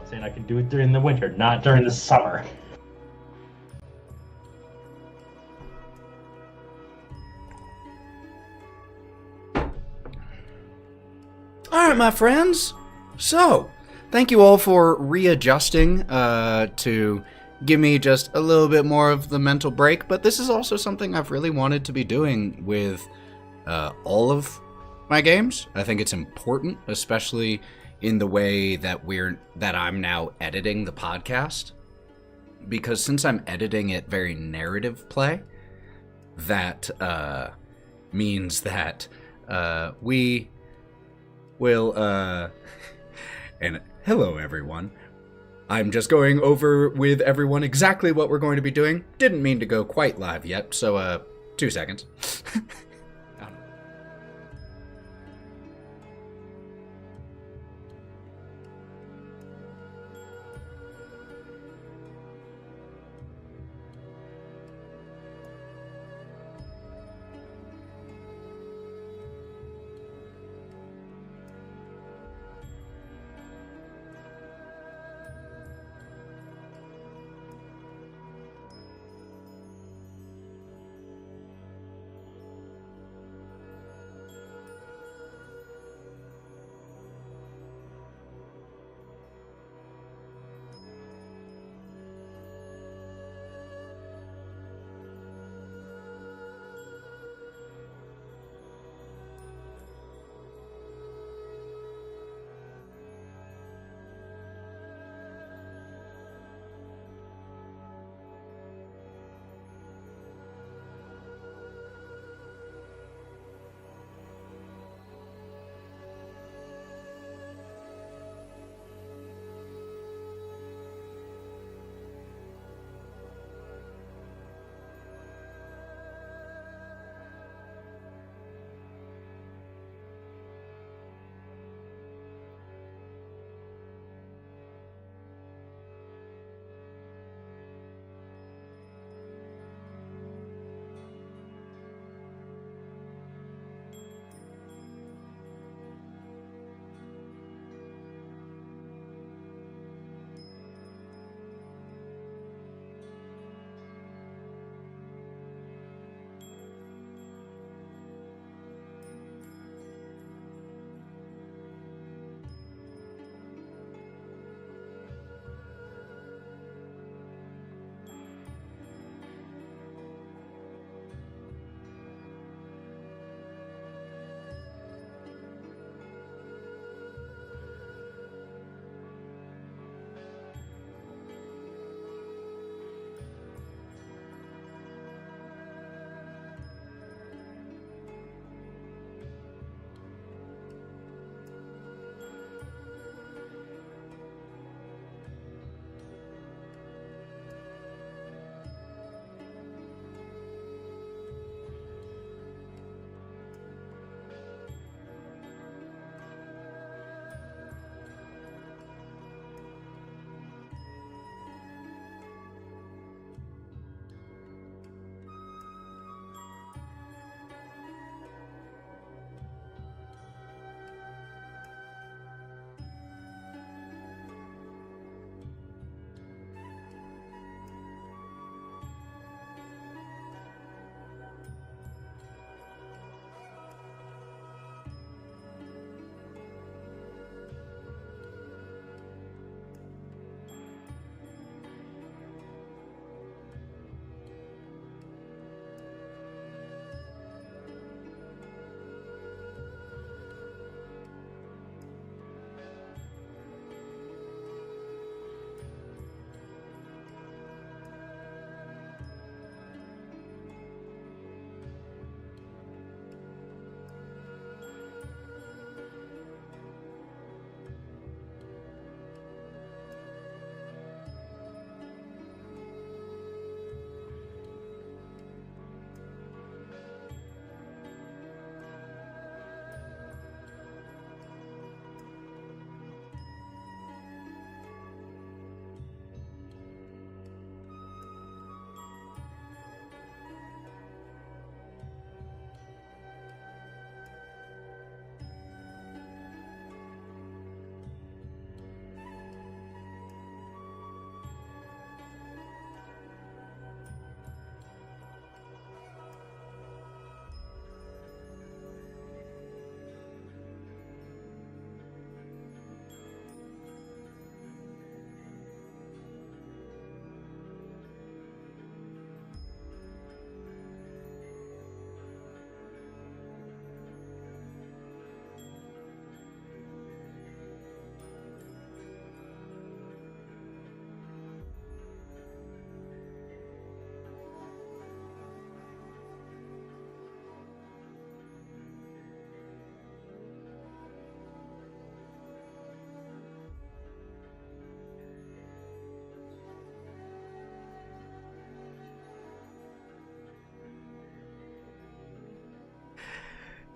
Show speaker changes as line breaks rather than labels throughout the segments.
I'm saying I can do it during the winter, not during the summer.
Alright, my friends. So, thank you all for readjusting to give me just a little bit more of the mental break, but this is also something I've really wanted to be doing with all of my games. I think it's important, especially in the way that I'm now editing the podcast, because since I'm editing it very narrative play, that means that we will and hello everyone. I'm just going over with everyone exactly what we're going to be doing. Didn't mean to go quite live yet, so 2 seconds.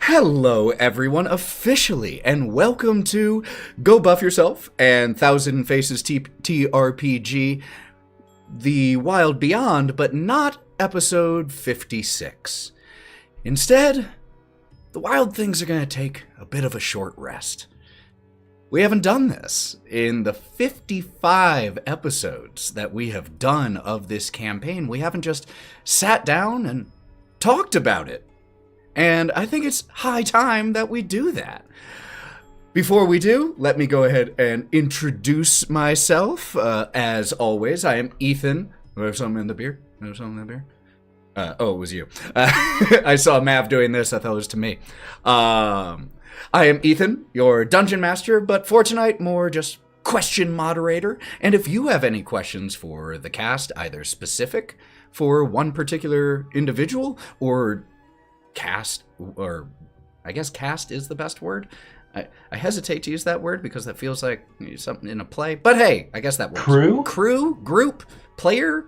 Hello, everyone, officially, and welcome to Go Buff Yourself and Thousand Faces TRPG, The Wild Beyond, but not episode 56. Instead, the Wylde Things are going to take a bit of a short rest. We haven't done this in the 55 episodes that we have done of this campaign. We haven't just sat down and talked about it. And I think it's high time that we do that. Before we do, let me go ahead and introduce myself. As always, I am Ethan. Do I have something in the beer? It was you. I saw Mav doing this. I thought it was to me. I am Ethan, your dungeon master, but for tonight, more just question moderator. And if you have any questions for the cast, either specific for one particular individual or cast, or I guess cast is the best word. I hesitate to use that word because that feels like something in a play. But hey, I guess that works. Crew? Group? Player?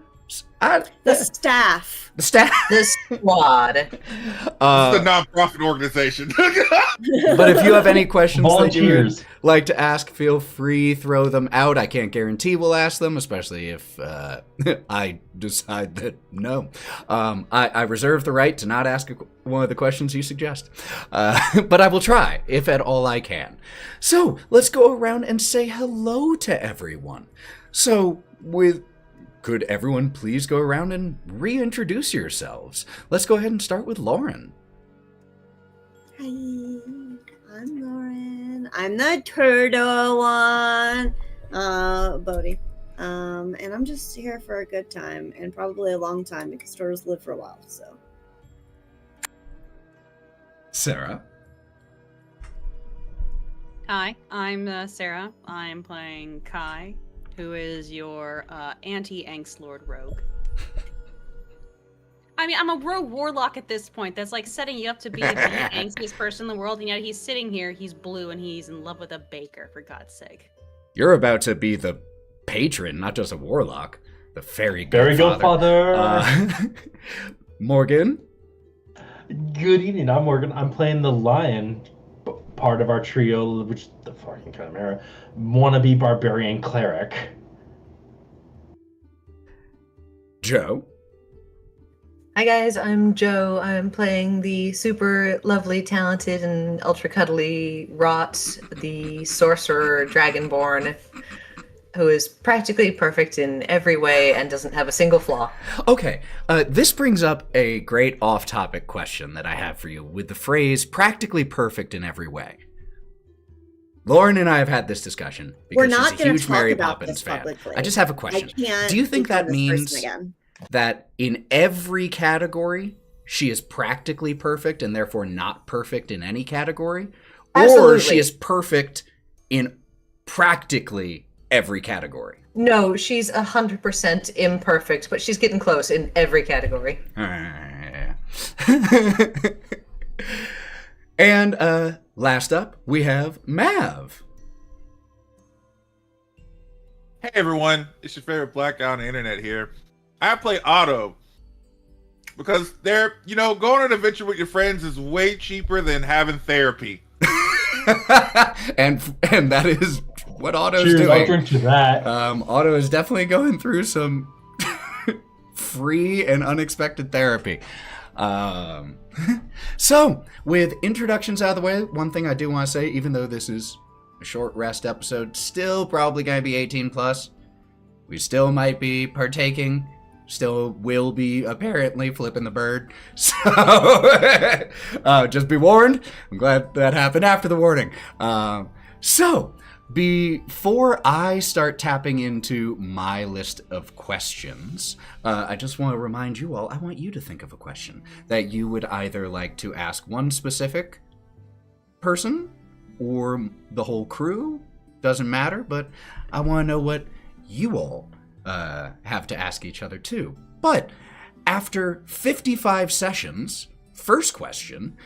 The staff.
The staff?
The squad.
It's a non-profit organization.
But if you have any questions that you
Volunteers.
would like to ask, feel free, throw them out. I can't guarantee we'll ask them, especially if I decide that no. I reserve the right to not ask one of the questions you suggest. But I will try, if at all I can. So, let's go around and say hello to everyone. So, could everyone please go around and reintroduce yourselves? Let's go ahead and start with Lauren.
Hi, I'm Lauren. I'm the turtle one. Bodhi. And I'm just here for a good time and probably a long time because turtles live for a while, so.
Sarah.
Hi, I'm Sarah. I'm playing Kai, who is your anti-angst lord rogue. I mean, I'm a rogue warlock at this point. That's like setting you up to be the angstiest person in the world, and yet he's sitting here, he's blue, and he's in love with a baker, for God's sake.
You're about to be the patron, not just a warlock. The fairy
Godfather.
Morgan.
Good evening. I'm Morgan. I'm playing the lion part of our trio, which the fucking chimera, wannabe barbarian cleric.
Joe.
Hi guys, I'm Joe. I'm playing the super lovely, talented, and ultra cuddly Rot, the sorcerer dragonborn, who is practically perfect in every way and doesn't have a single flaw.
Okay, this brings up a great off-topic question that I have for you with the phrase practically perfect in every way. Lauren and I have had this discussion because
We're not
she's a
going
huge
to
Mary
talk about
Poppins
this
fan.
publicly.
I just have a question.
I can't.
Do you think that
become this
means
person again.
that in every category she is practically perfect and therefore not perfect in any category?
Absolutely.
Or she is perfect in practically every category?
No, she's 100% imperfect, but she's getting close in every category.
And last up, we have Mav.
Hey everyone, it's your favorite black guy on the internet here. I play Otto because going on an adventure with your friends is way cheaper than having therapy.
and that is what Otto's
Cheers,
doing.
I'll drink to that.
Otto is definitely going through some free and unexpected therapy. So, with introductions out of the way, one thing I do want to say, even though this is a short rest episode, still probably going to be 18 plus. We still might be partaking. Still will be apparently flipping the bird. So, just be warned. I'm glad that happened after the warning. So, before I start tapping into my list of questions, I just want to remind you all, I want you to think of a question that you would either like to ask one specific person or the whole crew. Doesn't matter, but I want to know what you all have to ask each other too. But after 55 sessions, first question,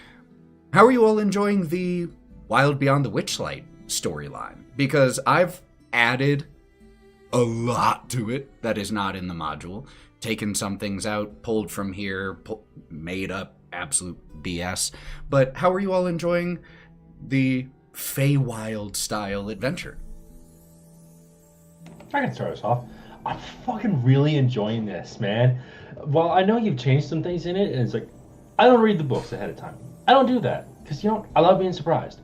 how are you all enjoying the Wild Beyond the Witchlight storyline? Because I've added a lot to it that is not in the module, taken some things out, pulled from here, made up absolute BS. But how are you all enjoying the Feywild style adventure?
I can start us off. I'm fucking really enjoying this, man. While I know you've changed some things in it, and it's like, I don't read the books ahead of time. I don't do that because I love being surprised.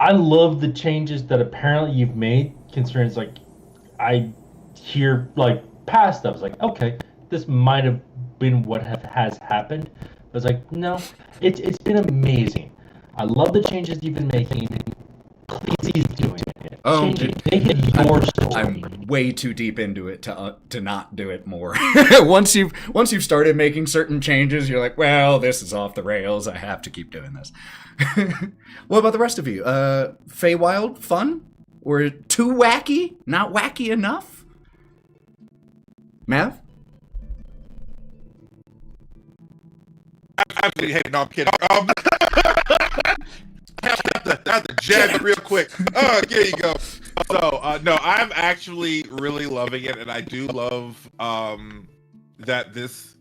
I love the changes that apparently you've made. Concerning, it's like, I hear like past stuff. It's like, okay, this might have been what has happened. But it's like, no, it's been amazing. I love the changes you've been making. Please keep doing it.
Oh,
Change it. Make it your story.
I'm way too deep into it to not do it more. once you've started making certain changes, you're like, well, this is off the rails. I have to keep doing this. What about the rest of you? Feywild, fun? Or too wacky? Not wacky enough? Mav?
Hey, no, I'm kidding. I have to jab it real quick. There you go. So, no, I'm actually really loving it, and I do love that this.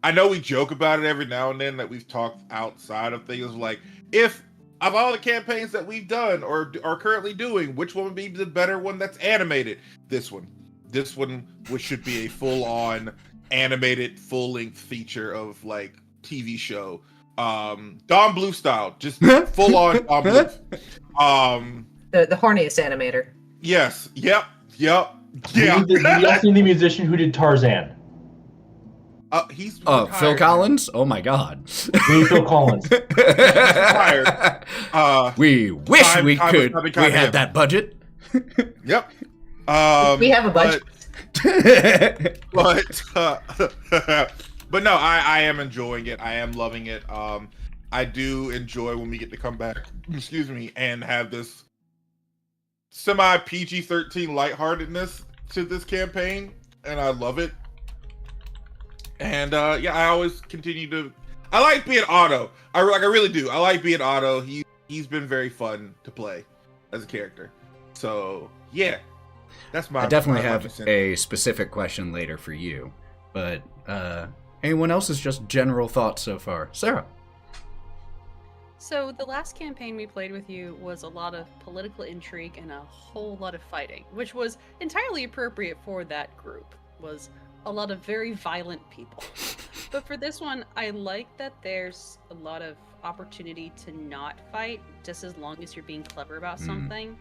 I know we joke about it every now and then that we've talked outside of things like, if of all the campaigns that we've done or are currently doing, which one would be the better one that's animated? This one, which should be a full-on animated, full-length feature of like TV show. Don Blue style, just full on Don Blue.
The horniest animator.
Yes. Yep.
We also need the musician who did Tarzan.
He's
Phil Collins? Oh my god.
We need Phil Collins.
retired.
We wish we could. We had that budget.
Yep.
We have a budget.
But no, I am enjoying it. I am loving it. I do enjoy when we get to come back, excuse me, and have this semi PG-13 lightheartedness to this campaign, and I love it. And I always continue to. I like being Otto. I really do. I like being Otto. He's been very fun to play as a character. So yeah, that's my.
I definitely have a specific question later for you, but anyone else's just general thoughts so far? Sarah.
So the last campaign we played with you was a lot of political intrigue and a whole lot of fighting, which was entirely appropriate for that group. Was a lot of very violent people. But for this one, I like that there's a lot of opportunity to not fight, just as long as you're being clever about something.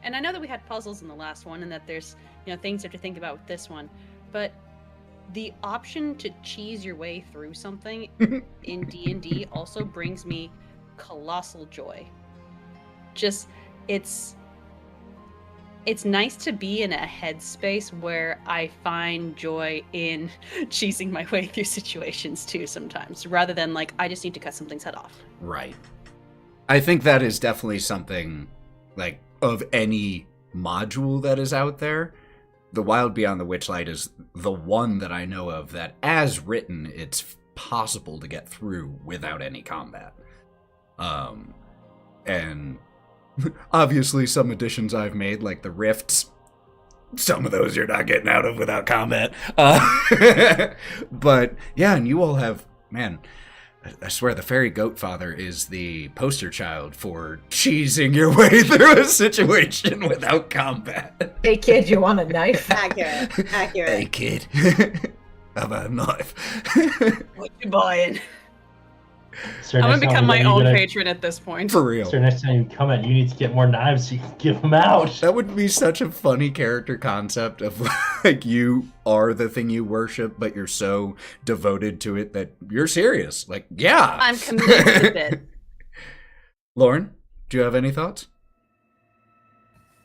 And I know that we had puzzles in the last one, and that there's things you have to think about with this one, but the option to cheese your way through something in D&D also brings me colossal joy. Just it's nice to be in a headspace where I find joy in cheesing my way through situations too sometimes, rather than like, I just need to cut something's head off.
Right. I think that is definitely something, like, of any module that is out there. The Wild Beyond the Witchlight is the one that I know of that, as written, it's possible to get through without any combat. And obviously some additions I've made, like the rifts, some of those you're not getting out of without combat. But yeah, and you all have, man, I swear the Fairy Goatfather is the poster child for cheesing your way through a situation without combat.
Hey kid, you want a knife?
Accurate.
Hey kid, how about a knife?
What you buying?
Sir,
I'm gonna
next time
become my
you
own
gotta-
patron at this point.
For real.
Sir, next time you come out, you need to get more knives so you can give them out.
That would be such a funny character concept of like you are the thing you worship, but you're so devoted to it that you're serious. Like, yeah.
I'm committed to the bit.
Lauren, do you have any thoughts?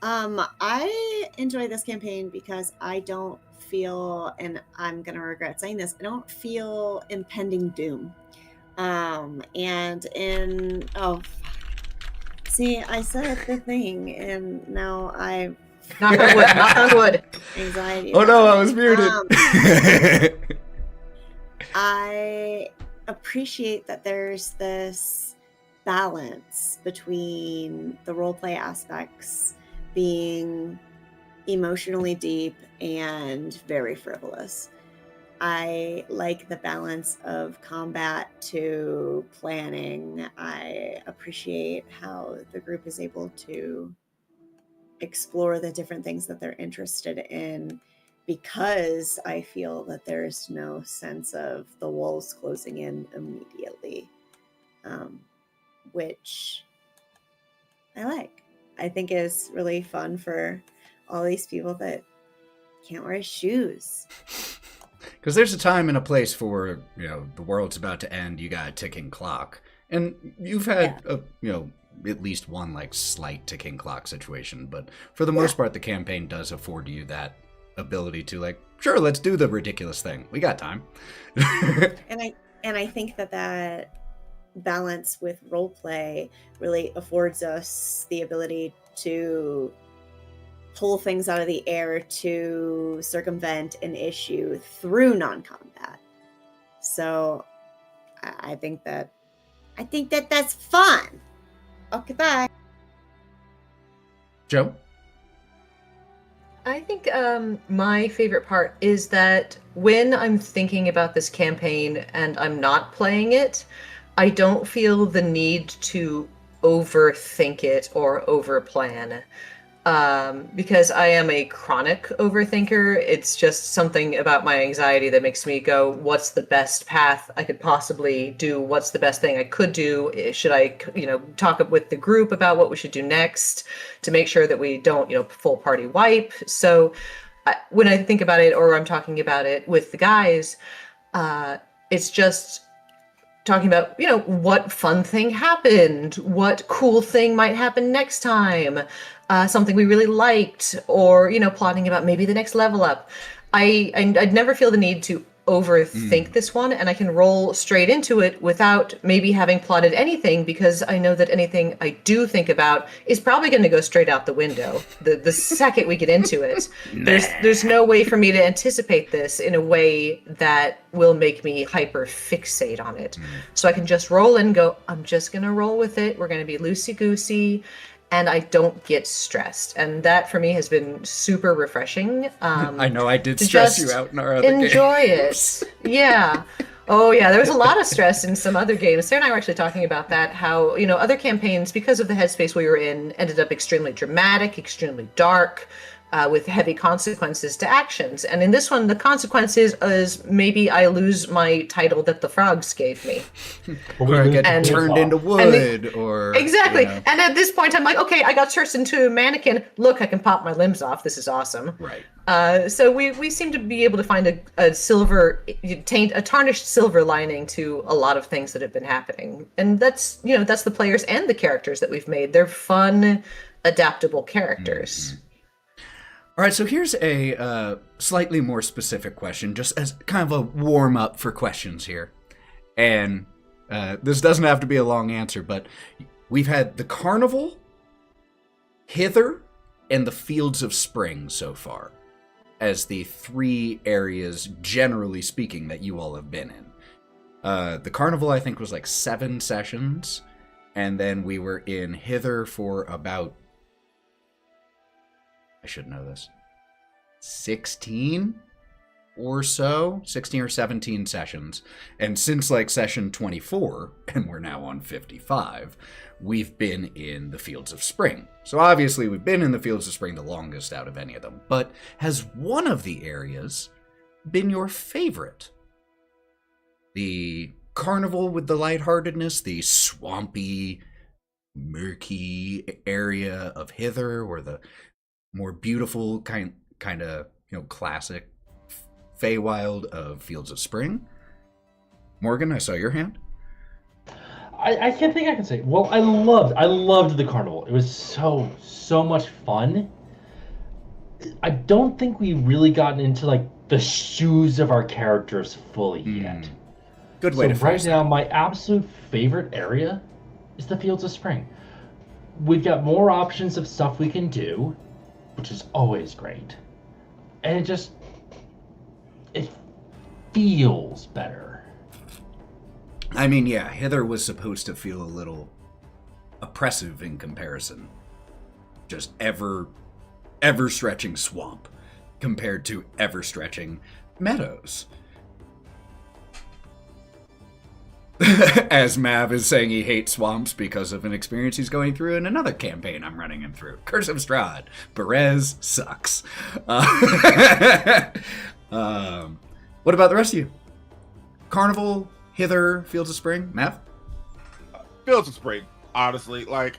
I enjoy this campaign because I don't feel, and I'm gonna regret saying this, I don't feel impending doom. See, I said the thing, and now I
Knock on wood. Knock on wood.
anxiety.
Oh no, I was muted.
I appreciate that there's this balance between the roleplay aspects being emotionally deep and very frivolous. I like the balance of combat to planning. I appreciate how the group is able to explore the different things that they're interested in, because I feel that there's no sense of the walls closing in immediately, which I like. I think is really fun for all these people that can't wear shoes.
Because there's a time and a place for, the world's about to end, you got a ticking clock. And you've had, at least one, slight ticking clock situation. But for the most part, the campaign does afford you that ability to, sure, let's do the ridiculous thing. We got time.
and I think that balance with roleplay really affords us the ability to pull things out of the air to circumvent an issue through non-combat. So I think that that's fun. Okay, bye.
Joe?
I think my favorite part is that when I'm thinking about this campaign and I'm not playing it, I don't feel the need to overthink it or overplan. Because I am a chronic overthinker. It's just something about my anxiety that makes me go, what's the best path I could possibly do? What's the best thing I could do? Should I, talk with the group about what we should do next to make sure that we don't, full party wipe? So when I think about it, or I'm talking about it with the guys, it's just talking about, what fun thing happened, what cool thing might happen next time, something we really liked, or, plotting about maybe the next level up. I'd never feel the need to overthink this one, and I can roll straight into it without maybe having plotted anything, because I know that anything I do think about is probably going to go straight out the window the second we get into it. There's no way for me to anticipate this in a way that will make me hyper fixate on it. So I can just roll and go, I'm just going to roll with it. We're going to be loosey-goosey. And I don't get stressed. And that for me has been super refreshing.
I know I did stress you out in our other games.
Enjoy it. Yeah. Oh, yeah. There was a lot of stress in some other games. Sarah and I were actually talking about that, how, other campaigns, because of the headspace we were in, ended up extremely dramatic, extremely dark, with heavy consequences to actions. And in this one, the consequences is maybe I lose my title that the frogs gave me.
Or I get turned into wood, or...
Exactly. And at this point, I'm like, okay, I got turned into a mannequin. Look, I can pop my limbs off. This is awesome.
Right.
So we seem to be able to find a tarnished silver lining to a lot of things that have been happening. And that's the players and the characters that we've made. They're fun, adaptable characters.
Mm-hmm. All right, so here's a slightly more specific question, just as kind of a warm-up for questions here. And this doesn't have to be a long answer, but we've had the Carnival, Hither, and the Fields of Spring so far as the three areas, generally speaking, that you all have been in. The Carnival, I think, was 7 sessions, and then we were in Hither for about... I should know this. 16 or so? 16 or 17 sessions. And since session 24, and we're now on 55, we've been in the Fields of Spring. So obviously we've been in the Fields of Spring the longest out of any of them. But has one of the areas been your favorite? The Carnival with the lightheartedness, the swampy, murky area of Hither, or the more beautiful kind of classic Feywild of Fields of Spring? Morgan, I saw your hand.
I can't think I can say. Well, I loved the Carnival. It was so much fun. I don't think we really gotten into the shoes of our characters fully yet.
Good way to phrase
right now, my absolute favorite area is the Fields of Spring. We've got more options of stuff we can do, which is always great. And it feels better.
I mean, yeah, Hither was supposed to feel a little oppressive in comparison. Just ever stretching swamp compared to ever stretching meadows. As Mav is saying he hates swamps because of an experience he's going through in another campaign I'm running him through. Curse of Strahd. Perez sucks. What about the rest of you? Carnival, Hither, Fields of Spring, Mav?
Fields of Spring, honestly. Like,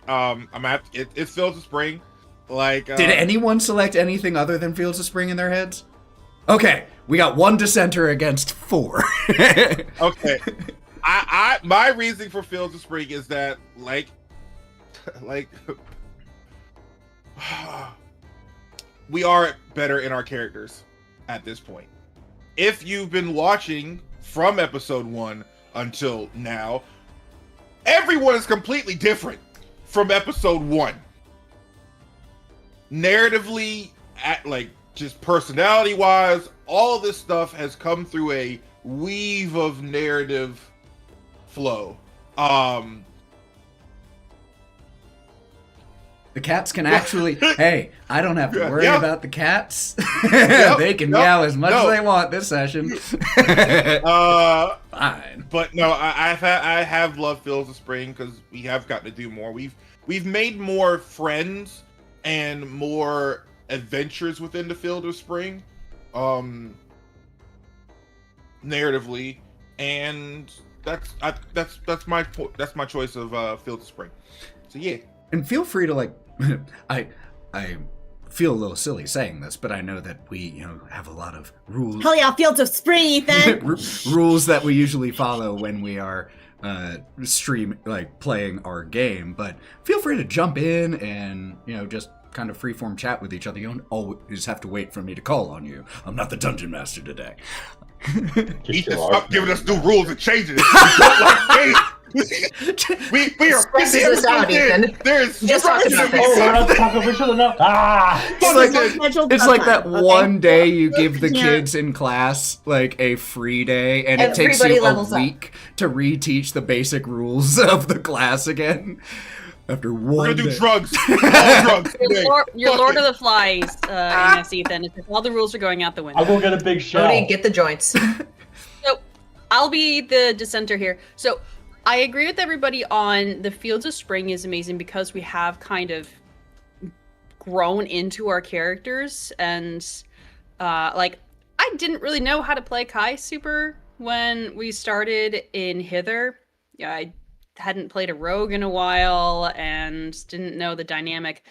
it's Fields of Spring. Like,
did anyone select anything other than Fields of Spring in their heads? Okay, we got one dissenter against 4.
Okay. My reasoning for Fields of Spring is that, like, we are better in our characters at this point. If you've been watching from episode 1 until now, everyone is completely different from episode 1. Narratively, just personality-wise, all of this stuff has come through a weave of narrative flow.
The cats can actually... Hey, I don't have to worry about the cats. They can meow as much as they want this session. Fine.
But no, I have loved Fields of Spring because we have gotten to do more. We've made more friends and more adventures within the Field of Spring, narratively, and that's my choice of Field of Spring. So yeah.
And feel free to I feel a little silly saying this, but I know that we have a lot of rules.
Hell yeah, Fields of Spring, Ethan.
Rules that we usually follow when we are playing our game. But feel free to jump in and just kind of freeform chat with each other. You don't always have to wait for me to call on you. I'm not the dungeon master today.
Ethan, stop giving us new rules and changing it. We are
stresses us out, Ethan.
There's
just talked about this.
We're not talking official enough.
It's like that one day you give the kids in class a free day, and it takes you a week to reteach the basic rules of the class again. After one
We're gonna do
day.
drugs. All drugs.
Your Lord of the Flies, yes, Ethan. All the rules are going out the window.
I'll go get a big shell.
Cody, get the joints.
So, I'll be the dissenter here. So, I agree with everybody on the Fields of Spring is amazing because we have kind of grown into our characters, and I didn't really know how to play Kai super when we started in Hither. Yeah, I hadn't played a rogue in a while and didn't know the dynamic,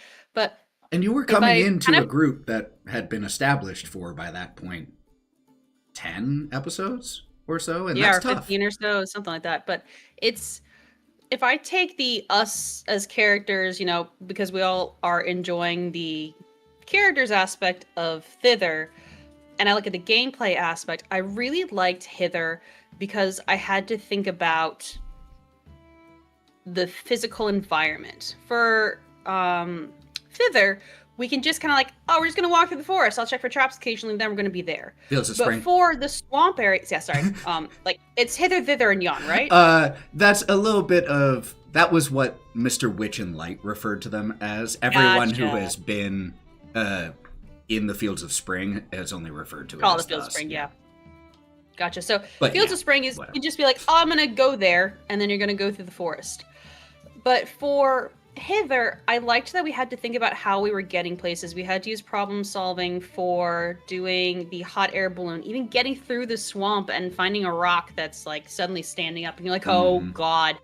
and you were coming into a group that had been established for, by that point, 10 episodes or so, and that's
or
tough.
15 or so, something like that. But it's, if I take the us as characters, because we all are enjoying the characters aspect of Thither, and I look at the gameplay aspect, I really liked Hither because I had to think about the physical environment. For Thither, we can just kind of we're just going to walk through the forest. I'll check for traps occasionally, then we're going to be there.
Fields of
But
Spring.
for the swamp areas, it's Hither, Thither, and Yon, right?
That's a little bit of... That was what Mr. Witch and Light referred to them as. Everyone who has been in the Fields of Spring has only referred to it as
the Fields of Spring, yeah. Gotcha. So
But
Fields of Spring is, you just be like, I'm going to go there, and then you're going to go through the forest. But for Hither, I liked that we had to think about how we were getting places. We had to use problem solving for doing the hot air balloon, even getting through the swamp and finding a rock that's suddenly standing up and you're like, oh God.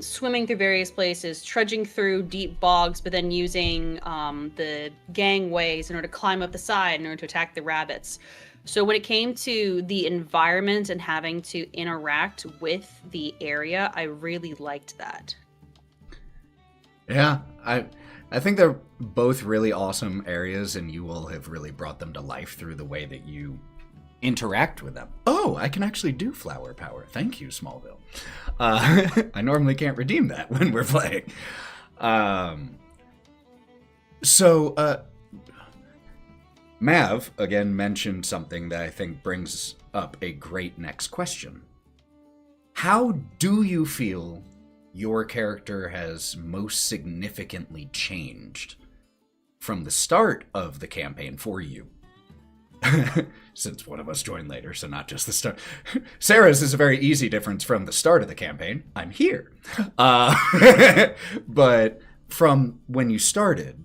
Swimming through various places, trudging through deep bogs, but then using the gangways in order to climb up the side in order to attack the rabbits. So when it came to the environment and having to interact with the area, I really liked that.
Yeah, I think they're both really awesome areas, and you all have really brought them to life through the way that you interact with them. Oh, I can actually do flower power. Thank you, Smallville. I normally can't redeem that when we're playing. Mav, again, mentioned something that I think brings up a great next question. How do you feel your character has most significantly changed from the start of the campaign for you Since one of us joined later, so not just the start. Sarah's is a very easy difference from the start of the campaign. I'm here. But from when you started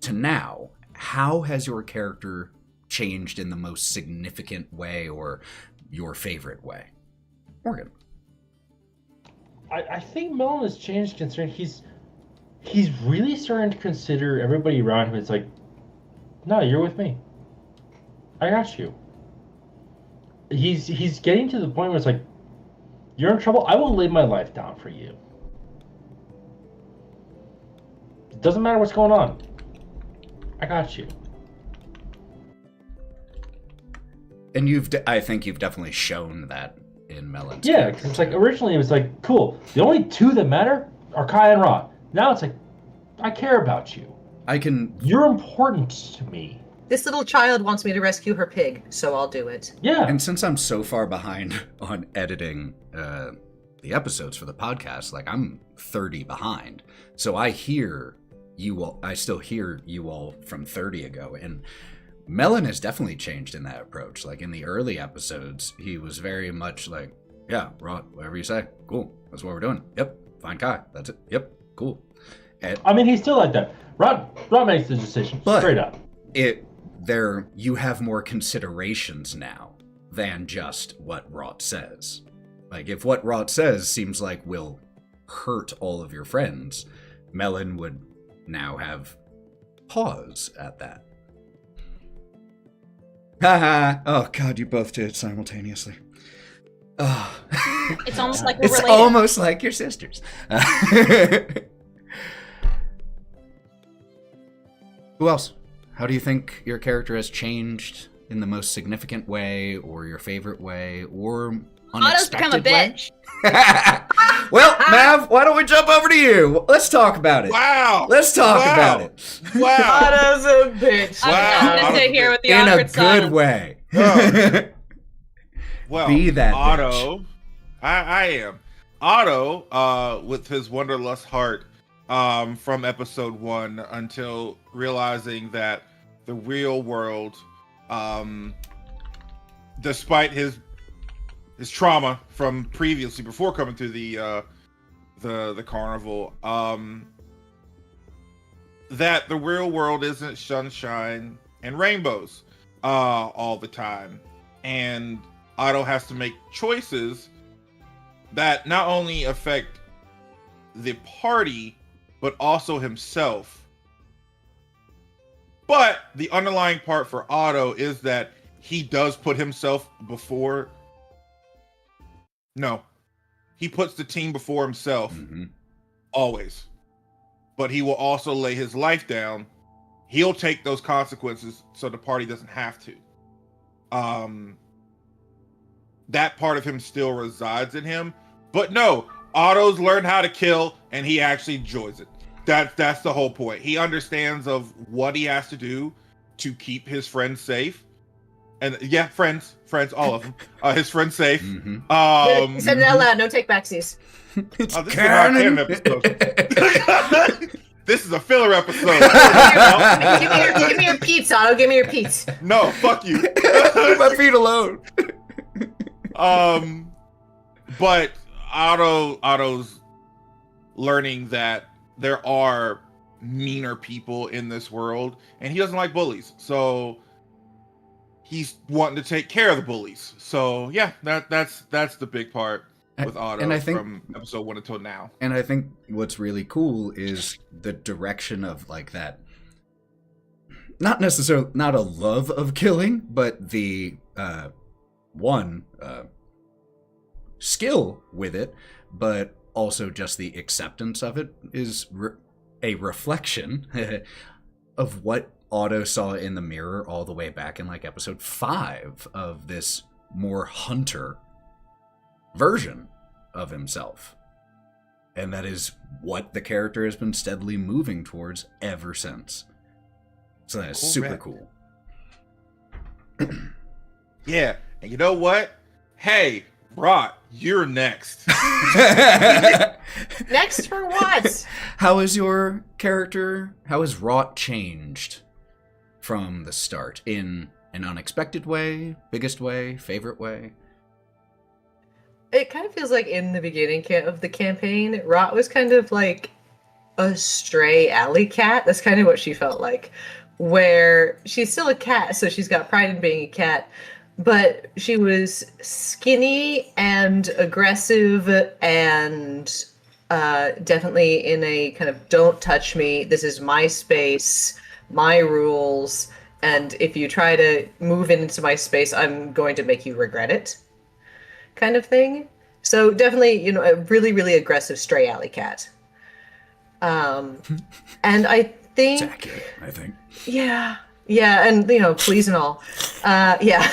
to now, how has your character changed in the most significant way or your favorite way? Morgan.
I think Melon has changed considering he's really starting to consider everybody around him. It's like, no, you're with me. I got you. He's getting to the point where it's like, you're in trouble. I will lay my life down for you. It doesn't matter what's going on. I got you.
And I think you've definitely shown that in Melon's.
Yeah, because it's like originally it was like, cool. The only two that matter are Kai and Rod. Now it's like, I care about you. You're important to me.
This little child wants me to rescue her pig, so I'll do it.
Yeah.
And since I'm so far behind on editing the episodes for the podcast, like I'm 30 behind. So I hear you all, I still hear you all from 30 ago. And Melon has definitely changed in that approach. Like in the early episodes, he was very much like, yeah, Rod, whatever you say. Cool. That's what we're doing. Yep. Fine, Kai. That's it. Yep. Cool. And,
I mean, he's still like that. Rod makes the decision, straight up.
You have more considerations now than just what Rot says. Like, if what Rot says seems like will hurt all of your friends, Melon would now have pause at that. Haha! Oh god, you both did it simultaneously. Oh.
It's almost like we're
It's
related.
almost like your sisters. Who else? How do you think your character has changed in the most significant way, or your favorite way, or
Otto's become a
unexpected way?
bitch.
Well, Mav, why don't we jump over to you? Let's talk about it.
Wow.
Let's talk about it.
Wow.
Otto's a bitch.
Wow.
I'm gonna sit here with the
In a
awkward
good
silence.
way.
Oh. Well,
Be that
Otto. I am. Otto, with his wanderlust heart, from episode 1 until realizing that the real world, despite his trauma from previously before coming to the carnival, that the real world isn't sunshine and rainbows all the time, and Otto has to make choices that not only affect the party but also himself. But the underlying part for Otto is that he does put himself before. No, he puts the team before himself, always. But he will also lay his life down. He'll take those consequences so the party doesn't have to. That part of him still resides in him. But no, Otto's learned how to kill, and he actually enjoys it. That's the whole point. He understands of what he has to do to keep his friends safe. And yeah, friends, all of them. His friends safe.
Mm-hmm.
Said it out loud, no take backsies.
It's
this is not a canon episode. This is a filler episode.
Give me your pizza, Otto. Give me your pizza.
No, fuck you.
Leave my feet alone.
But Otto's learning that there are meaner people in this world, and he doesn't like bullies. So he's wanting to take care of the bullies. So yeah, that's the big part with Otto,
and I think,
from episode 1 until now.
And I think what's really cool is the direction of like that. Not necessarily not a love of killing, but the skill with it, but also just the acceptance of it is a reflection of what Otto saw in the mirror all the way back in like episode 5 of this more hunter version of himself. And that is what the character has been steadily moving towards ever since. So that is super cool.
Yeah, and you know what? Hey, Rot, you're next.
Next for what?
How has your character, how has Rot changed from the start in an unexpected way, biggest way, favorite way?
It kind of feels like in the beginning of the campaign, Rot was kind of like a stray alley cat. That's kind of what she felt like. Where she's still a cat, so she's got pride in being a cat, but she was skinny and aggressive and definitely in a kind of don't touch me, this is my space, my rules, and if you try to move into my space, I'm going to make you regret it kind of thing. So definitely, a really, really aggressive stray alley cat. And I think
It's accurate, I think.
yeah, and please and all, yeah.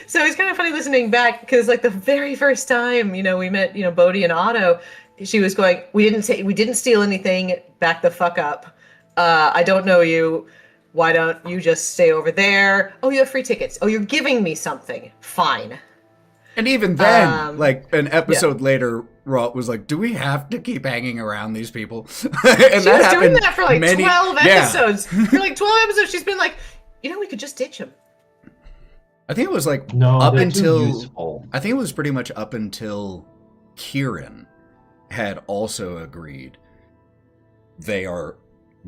So it's kind of funny listening back because like the very first time we met Bodhi and Otto, she was going, we didn't steal anything, back the fuck up. I don't know you. Why don't you just stay over there? Oh, you have free tickets. Oh, you're giving me something. Fine.
And even then, like an episode later, Rot was like, "Do we have to keep hanging around these people?" And
she was doing that for like 12 episodes. For like 12 episodes, she's been like, we could just ditch him.
I think it was like
No,
up
they're
until
too useful.
I think it was pretty much up until Kieran had also agreed they are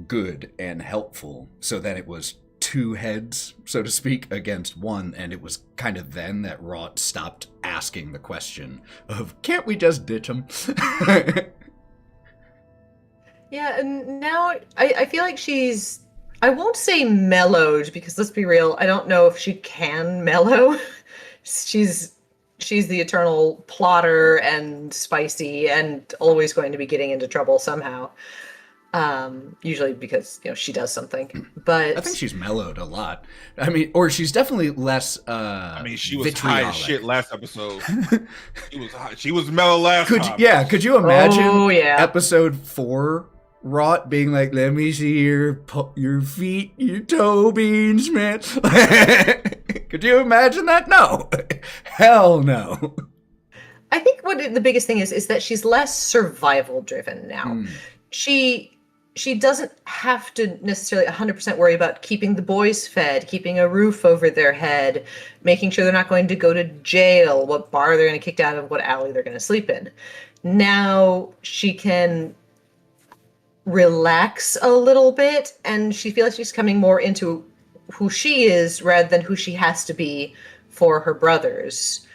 good and helpful. So then it was two heads, so to speak, against one, and it was kind of then that Rot stopped asking the question of, can't we just ditch him?
Yeah, and now I feel like she's, I won't say mellowed, because let's be real, I don't know if she can mellow. She's the eternal plotter and spicy and always going to be getting into trouble somehow. Usually because, she does something. But
I think she's mellowed a lot. I mean, or she's definitely less
she was
vitriolic.
high as shit last episode. She was mellow last time.
Could you imagine
episode
episode 4 Rot being like, let me see your feet, your toe beans, man. Could you imagine that? No. Hell no.
I think what the biggest thing is that she's less survival driven now. She doesn't have to necessarily 100% worry about keeping the boys fed, keeping a roof over their head, making sure they're not going to go to jail, what bar they're going to get kicked out of, what alley they're going to sleep in. Now she can relax a little bit, and she feels like she's coming more into who she is rather than who she has to be for her brothers.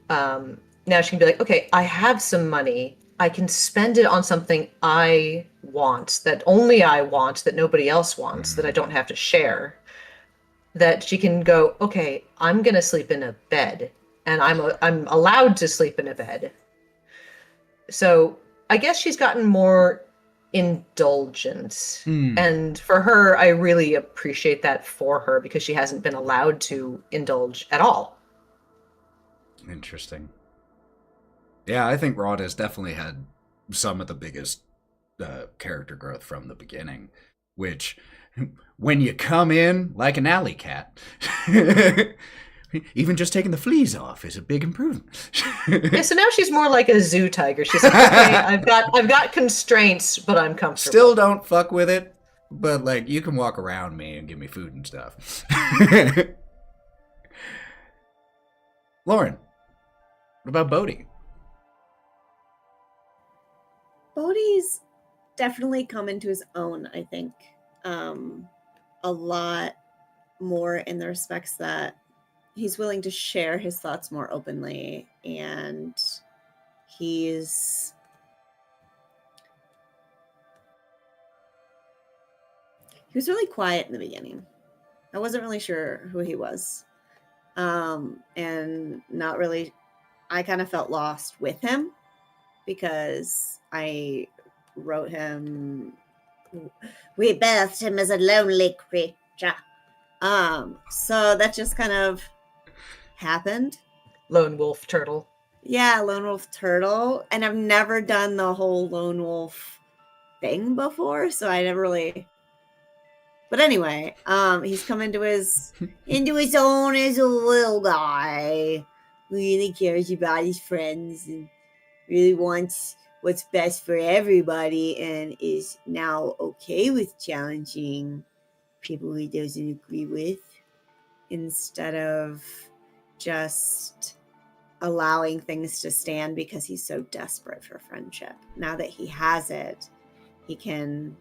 Now she can be like, okay, I have some money. I can spend it on something I want, that only I want, that nobody else wants, that I don't have to share. That she can go, okay, I'm gonna sleep in a bed, and I'm allowed to sleep in a bed. So I guess she's gotten more indulgent, and for her, I really appreciate that for her because she hasn't been allowed to indulge at all.
Interesting. Yeah, I think Rod has definitely had some of the biggest character growth from the beginning, which, when you come in like an alley cat, even just taking the fleas off is a big improvement.
Yeah, so now she's more like a zoo tiger. She's like, okay, I've got constraints, but I'm comfortable.
Still don't fuck with it, but like you can walk around me and give me food and stuff. Lauren, what about Bodhi?
Bodhi's definitely come into his own, I think. A lot more in the respects that he's willing to share his thoughts more openly, and he was really quiet in the beginning. I wasn't really sure who he was. And not really, I kind of felt lost with him because I wrote him, we birthed him as a lonely creature. So that just kind of happened.
Lone wolf turtle.
Yeah, lone wolf turtle. And I've never done the whole lone wolf thing before, so I never really. But anyway, he's come into his own as a little guy. Really cares about his friends and really wants what's best for everybody, and is now okay with challenging people he doesn't agree with. instead of just allowing things to stand because he's so desperate for friendship. Now that he has it, he can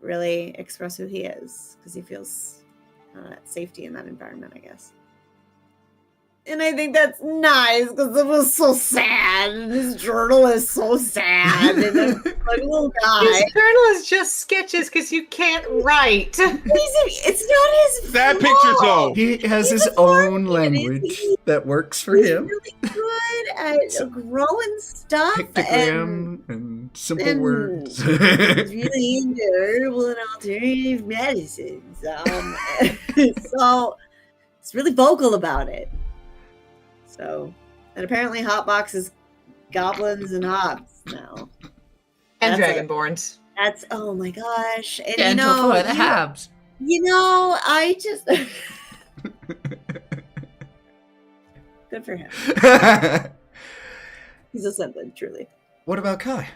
really express who he is because he feels safety in that environment, I guess. And I think that's nice because it was so sad. And his journal is so sad. And I'm like, little guy.
His journal is just sketches because you can't write.
It's not his
Sad
fault.
pictures, though.
He has
He's
his
a
own
farmer,
language
he-
that works for
He's
him.
really good at growing stuff.
Pictogram and simple
and
words.
He's really into herbal and alternative medicines. So it's really vocal about it. So, and apparently Hotbox is goblins and hobbits now.
And
That's
Dragonborns.
That's, oh my gosh. And
Gentle for the habs.
I just... Good for him. He's a sibling, truly.
What about Kai?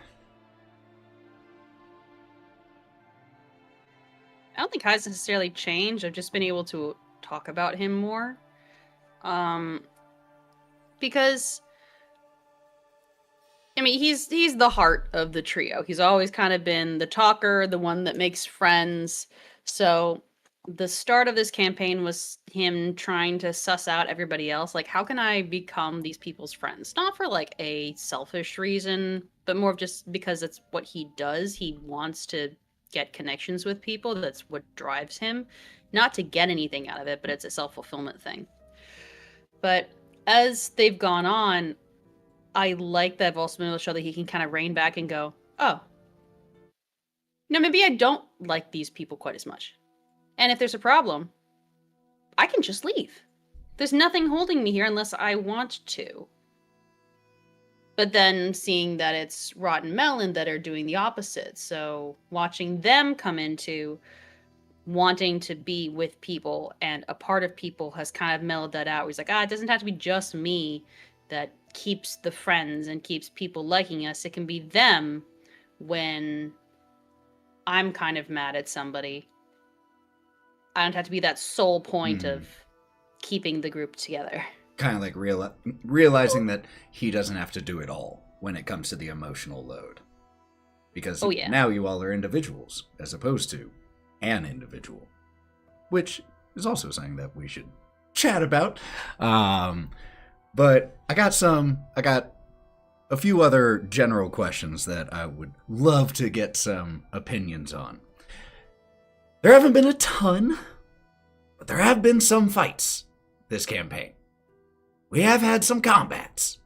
I don't think Kai's necessarily changed. I've just been able to talk about him more. Because I mean, he's the heart of the trio. He's always kind of been the talker, the one that makes friends. So the start of this campaign was him trying to suss out everybody else. Like, how can I become these people's friends? Not for like a selfish reason, but more of just because it's what he does. He wants to get connections with people. That's what drives him. Not to get anything out of it, but it's a self-fulfillment thing. But as they've gone on, I like that I've also been able to show that he can kind of rein back and go, oh, no, maybe I don't like these people quite as much. And if there's a problem, I can just leave. There's nothing holding me here unless I want to. But then seeing that it's Rot and Melon that are doing the opposite. So watching them come into wanting to be with people and a part of people has kind of mellowed that out. He's like, it doesn't have to be just me that keeps the friends and keeps people liking us. It can be them when I'm kind of mad at somebody. I don't have to be that sole point of keeping the group together.
Kind of like realizing that he doesn't have to do it all when it comes to the emotional load. Because now you all are individuals as opposed to an individual. Which is also something that we should chat about. But I got a few other general questions that I would love to get some opinions on. There haven't been a ton, but there have been some fights this campaign. We have had some combats.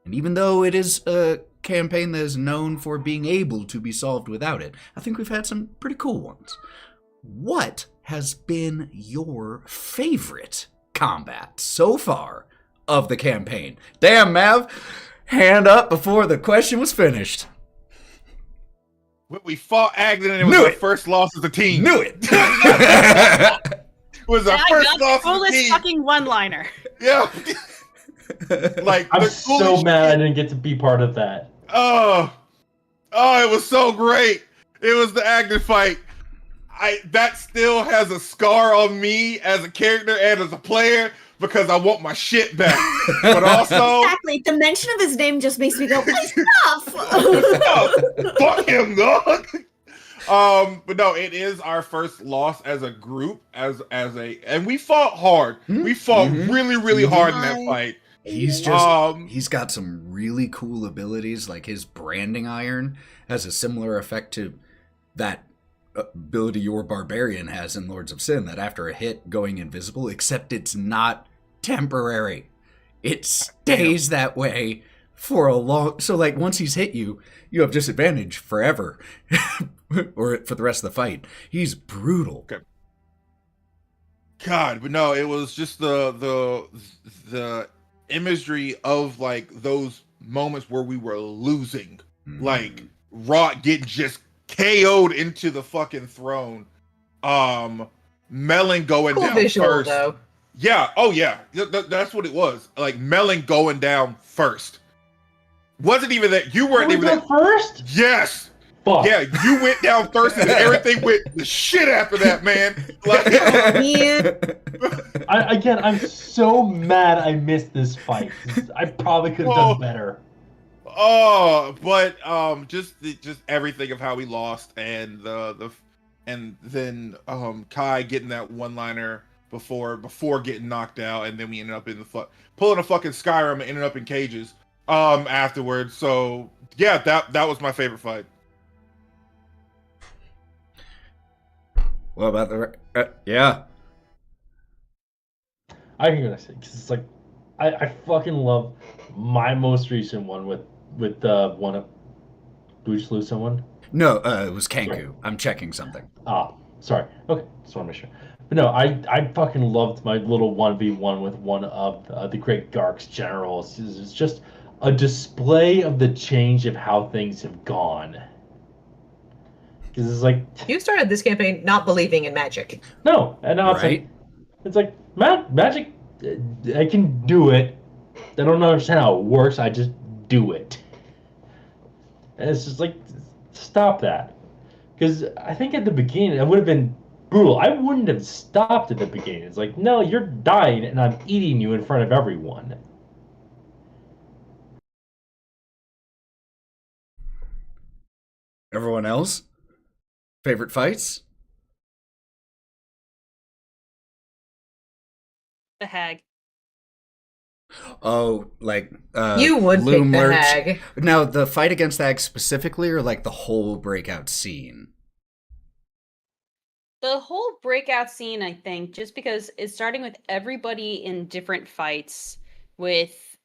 And even though it is a campaign that is known for being able to be solved without it, I think we've had some pretty cool ones. What has been your favorite combat so far of the campaign? Damn, Mav, hand up before the question was finished.
When we fought Agden and it was our first loss as a team.
Knew it.
It was our first
I got the
loss as a
coolest
team.
fucking one-liner.
Yeah. Like
I'm
the
so
coolest
mad I
shit.
didn't get to be part of that.
Oh, it was so great. It was the Agden fight. That still has a scar on me as a character and as a player because I want my shit back. But also,
Exactly. The mention of his name just makes me go, stuff.
fuck him, dog. But no, it is our first loss as a group, and we fought hard. We fought really, really hard in that fight.
He's got some really cool abilities, like his branding iron has a similar effect to that ability your barbarian has in Lords of Sin, that after a hit going invisible, except it's not temporary. It stays that way for a long... So, like, once he's hit you, you have disadvantage forever. Or for the rest of the fight. He's brutal.
Okay. God, but no, it was just the imagery of, like, those moments where we were losing. Like, Rot getting just KO'd into the fucking throne. Melon going
Cool
down
visual,
first.
though.
Yeah, that's what it was. Like, Melon going down first. Wasn't even that you weren't even
Going
that
down first?
Yes.
fuck.
Yeah, you went down first, and everything went the shit after that, man. Like,
I'm so mad I missed this fight. I probably could have done better.
but just everything of how we lost, and and then Kai getting that one liner before getting knocked out, and then we ended up in pulling a fucking Skyrim and ended up in cages afterwards. So yeah, that was my favorite fight.
What about the yeah?
I can go say because it's like I fucking love my most recent one with one of. Do we just lose someone?
No, it was Kenku.
Sorry.
I'm checking something.
Ah, sorry. Okay, just want to make sure. But no, I fucking loved my little 1v1 with one of the great Gark's generals. It's just a display of the change of how things have gone. Because it's like
You started this campaign not believing in magic.
no, and now
Right?
it's like magic. I can do it. I don't understand how it works. I just do it. And it's just like, stop that. Because I think at the beginning, it would have been brutal. I wouldn't have stopped at the beginning. It's like, no, you're dying and I'm eating you in front of everyone.
Everyone else? Favorite fights?
The hag.
Oh, like
You would pick
Loom
the
Lurch.
hag.
Now, the fight against the hag specifically, or like the whole breakout scene?
The whole breakout scene, I think, just because it's starting with everybody in different fights, with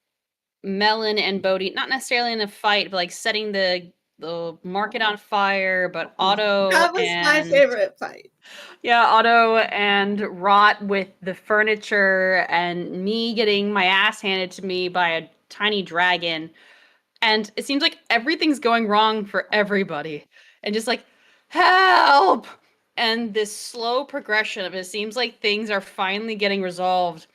Melon and Bodhi, not necessarily in a fight, but like setting the market on fire, but Otto
That was my
and
favorite fight.
yeah, Otto and Rot with the furniture, and me getting my ass handed to me by a tiny dragon. And it seems like everything's going wrong for everybody. And just like, help! And this slow progression of it seems like things are finally getting resolved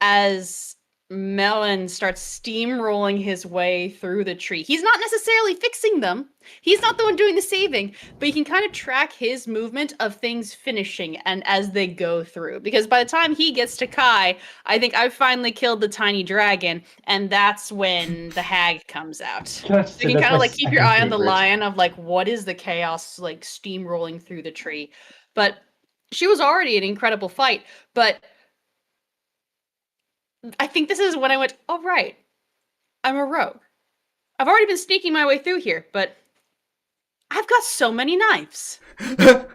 as Melon starts steamrolling his way through the tree. He's not necessarily fixing them. He's not the one doing the saving, but you can kind of track his movement of things finishing and as they go through. Because by the time he gets to Kai, I think I've finally killed the tiny dragon, and that's when the hag comes out.
Can I
So
say
you can
that's
kind
my
of like keep your
second
eye on the
favorite?
lion of like what is the chaos like steamrolling through the tree. But she was already an incredible fight, but I think this is when I went, oh, right. I'm a rogue. I've already been sneaking my way through here, but I've got so many knives. And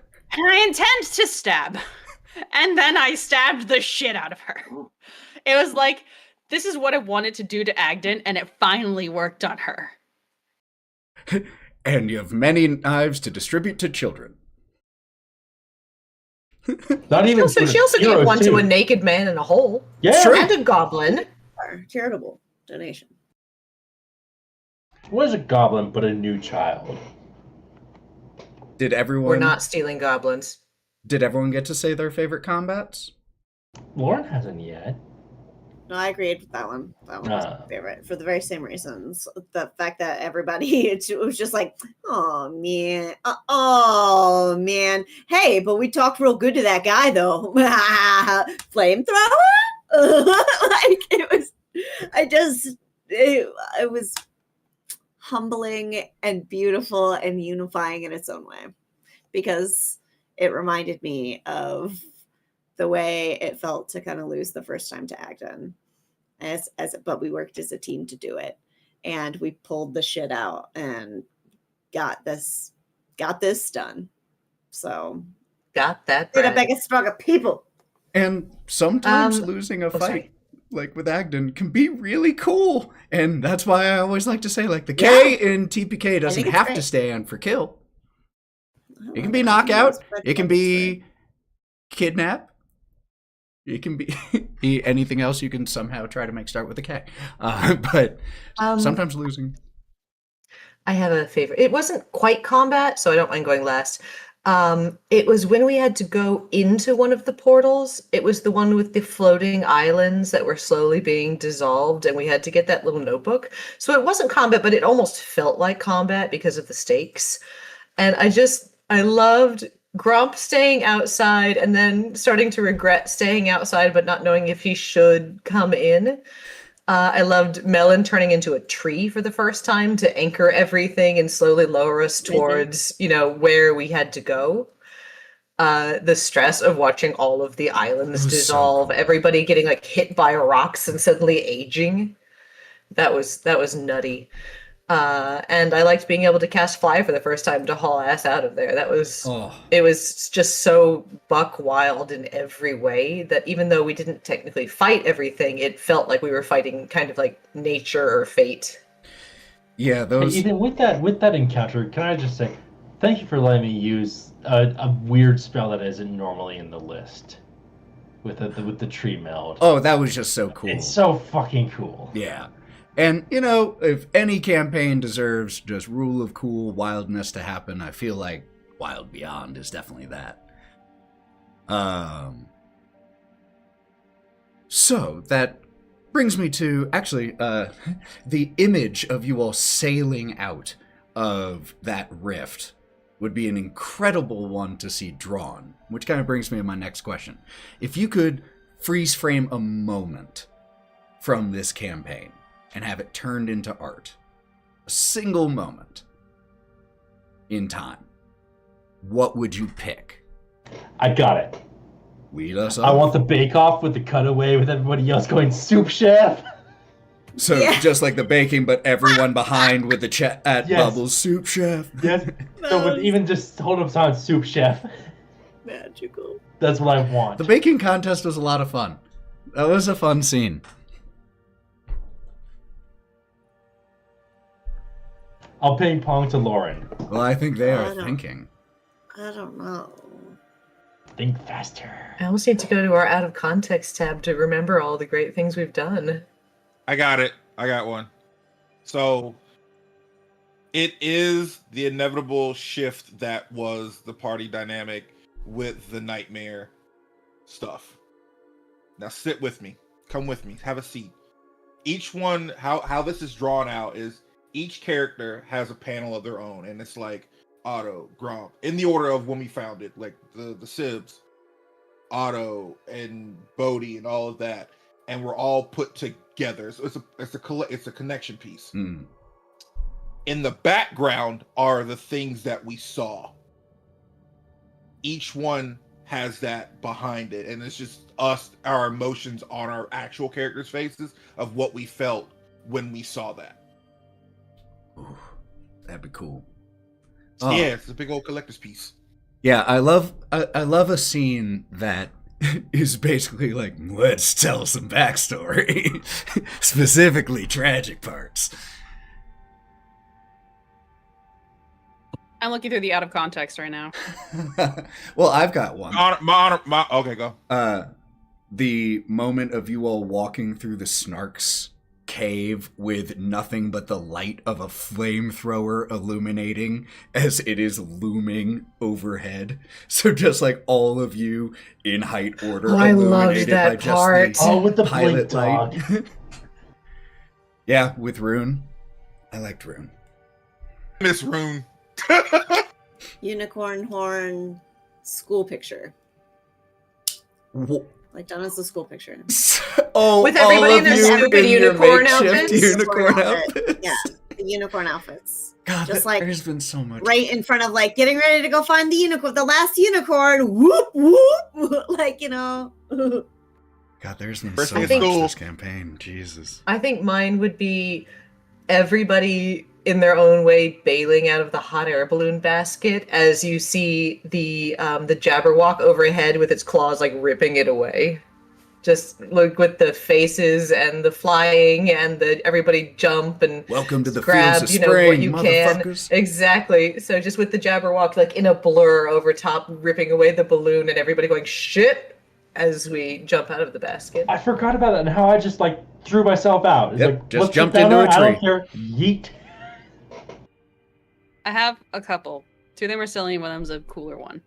I intend to stab. And then I stabbed the shit out of her. It was like, this is what I wanted to do to Agden, and it finally worked on her.
And you have many knives to distribute to children.
Not even
She also gave one to a naked man in a hole.
Yeah.
Sure.
And a goblin.
Our charitable donation.
What is a goblin but a new child?
Did everyone?
We're not stealing goblins.
Did everyone get to say their favorite combats?
Lauren hasn't yet.
No, I agreed with that one. That one was
Ah.
my favorite for the very same reasons. The fact that everybody, it was just like, oh man. Hey, but we talked real good to that guy though. Flamethrower? Like it was humbling and beautiful and unifying in its own way, because it reminded me of the way it felt to kind of lose the first time to Agden, but we worked as a team to do it, and we pulled the shit out and got this done. So
Got that.
did a
Brad.
big strong of people.
And sometimes
Um,
losing a
oh,
fight,
sorry.
like with Agden, can be really cool. And that's why I always like to say, like, the K in TPK doesn't
think it's
have to
great.
stand for kill.
Oh,
It can be
I
knockout.
don't know.
It can be kidnap. It can be anything else you can somehow try to make start with a K. But sometimes losing.
I have a favorite. It wasn't quite combat, so I don't mind going last. It was when we had to go into one of the portals. It was the one with the floating islands that were slowly being dissolved, and we had to get that little notebook. So it wasn't combat, but it almost felt like combat because of the stakes. And I loved Grump staying outside and then starting to regret staying outside but not knowing if he should come in. I loved Melon turning into a tree for the first time to anchor everything and slowly lower us towards, where we had to go. The stress of watching all of the islands dissolve, everybody getting like hit by rocks and suddenly aging. That was nutty. And I liked being able to cast Fly for the first time to haul ass out of there. It was just so buck wild in every way that even though we didn't technically fight everything, it felt like we were fighting kind of like nature or fate.
Yeah, those.
Hey, Ethan, with that encounter, can I just say, thank you for letting me use a weird spell that isn't normally in the list. With the tree meld.
Oh, that was just so cool.
It's so fucking cool.
Yeah. And, if any campaign deserves just rule of cool wildness to happen, I feel like Wild Beyond is definitely that. So, that brings me to, actually, the image of you all sailing out of that rift would be an incredible one to see drawn, which kind of brings me to my next question. If you could freeze frame a moment from this campaign, and have it turned into art. A single moment in time. What would you pick?
I got it.
Lead us up.
I want the bake-off with the cutaway with everybody else going, Soup Chef!
So just like the baking, but everyone behind with the chat at
Yes.
Bubbles, Soup Chef.
Yes. So with even just hold up sign, Soup Chef.
Magical.
That's what I want.
The baking contest was a lot of fun. That was a fun scene.
I'll ping pong to Lauren.
Well, I think they
I
are
don't-
thinking.
I don't know.
Think faster.
I almost need to go to our out of context tab to remember all the great things we've done.
I got it. I got one. So it is the inevitable shift that was the party dynamic with the nightmare stuff. Now sit with me. Come with me. Have a seat. Each one, how this is drawn out is each character has a panel of their own, and it's like Otto, Gromp, in the order of when we found it, like the Sibs, Otto, and Bodhi, and all of that, and we're all put together. So it's a connection piece.
Mm.
In the background are the things that we saw. Each one has that behind it, and it's just us, our emotions on our actual characters' faces of what we felt when we saw that.
Ooh, that'd be cool.
Yeah, it's a big old collector's piece.
Yeah, I love a scene that is basically like, let's tell some backstory. Specifically tragic parts.
I'm looking through the out of context right now.
Well, I've got one.
Okay, go.
The moment of you all walking through the Snark's cave with nothing but the light of a flamethrower illuminating as it is looming overhead. So just like all of you in height order,
I loved
illuminated
that
by just
part.
the
Oh, with the
pilot
blink dog.
light. Yeah, with Rune. I liked Rune.
Miss Rune.
Unicorn horn school picture. Like done as a school picture.
Oh,
With everybody
all
in
of
their
you
stupid
in your
unicorn
makeshift
outfits?
unicorn outfits.
Yeah, the unicorn outfits.
God,
Just like
there's been so much.
right in front of like getting ready to go find the unicorn, the last unicorn. Whoop whoop, like
God, there's been
First
so
day
much
of school.
this campaign. Jesus.
I think mine would be everybody in their own way bailing out of the hot air balloon basket as you see the Jabberwock overhead with its claws like ripping it away. Just look with the faces and the flying and the everybody jump and
Welcome to the
grab,
fields of
what
spring,
you can.
motherfuckers.
Exactly. So just with the Jabberwock like in a blur over top, ripping away the balloon and everybody going shit as we jump out of the basket.
I forgot about that and how I just like threw myself out. It's
Yep,
like,
just
let's
jumped
get down
into a
there, I don't
tree.
care. Yeet.
I have a couple. Two of them are silly, one of them's a cooler one.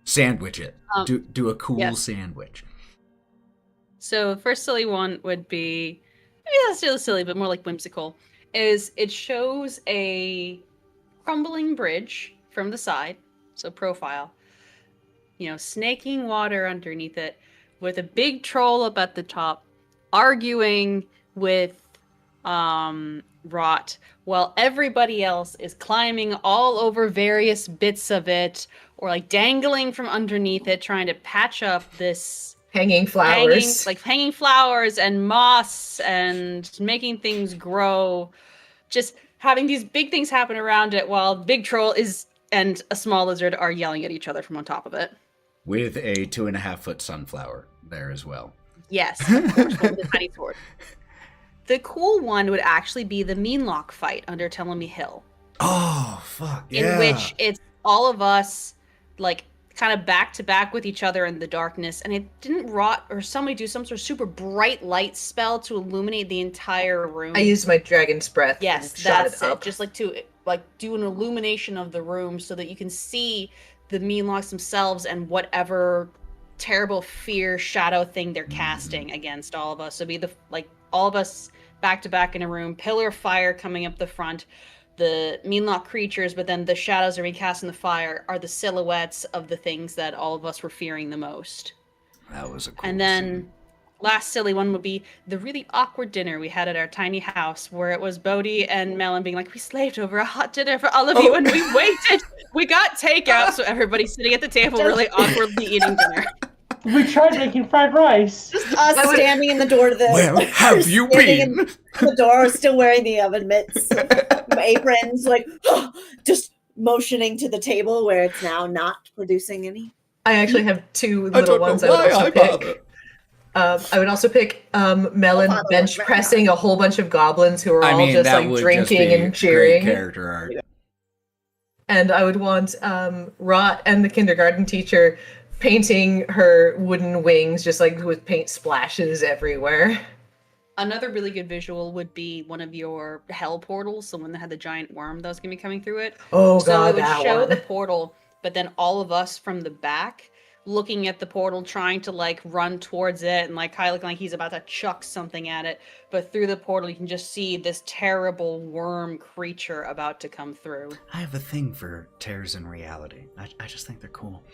Sandwich it. Do a cool
yes.
sandwich.
So the first silly one would be, yeah, still silly, but more like whimsical, is it shows a crumbling bridge from the side, so profile, snaking water underneath it, with a big troll up at the top, arguing with Rot, while everybody else is climbing all over various bits of it, or like dangling from underneath it, trying to patch up this
Hanging flowers.
hanging flowers and moss and making things grow. Just having these big things happen around it while Big Troll and a small lizard are yelling at each other from on top of it.
With a 2.5-foot sunflower there as well.
Yes, of course, with a tiny sword. The cool one would actually be the Meanlock fight under Telemy Hill.
Oh, fuck, yeah.
In which it's all of us, like, kind of back to back with each other in the darkness, and it didn't Rot or somebody do some sort of super bright light spell to illuminate the entire room.
I used my dragon's breath.
Yes,
and shot
that's
it up.
Just like to do an illumination of the room so that you can see the Meanlocks themselves and whatever terrible fear shadow thing they're casting against all of us. So be all of us back to back in a room, pillar of fire coming up the front, the Meanlock creatures, but then the shadows that are cast in the fire are the silhouettes of the things that all of us were fearing the most.
That was a cool
And then
scene.
last silly one would be the really awkward dinner we had at our tiny house, where it was Bodhi and Melon being like, we slaved over a hot dinner for all of you, and we waited. We got takeout, so everybody's sitting at the table really awkwardly eating dinner.
We tried making fried rice.
Just us standing in the door to the.
Where have you
standing
been?
in the door, still wearing the oven mitts, aprons, like just motioning to the table where it's now not producing any.
I actually have two
I
little
don't know
ones I would
why
also
I
pick.
bother.
I would also pick Melon
I'll follow
bench
right
pressing a whole bunch of goblins who are all just
that
like
would
drinking
just be
and cheering.
Great character art.
And I would want Rot and the kindergarten teacher painting her wooden wings just like with paint splashes everywhere.
Another really good visual would be one of your hell portals, the one that had the giant worm that was going to be coming through it.
Oh
So
god,
it would
that
show
one.
the portal, but then all of us from the back looking at the portal, trying to like run towards it, and like Kai looking like he's about to chuck something at it. But through the portal, you can just see this terrible worm creature about to come through.
I have a thing for tears in reality. I just think they're cool.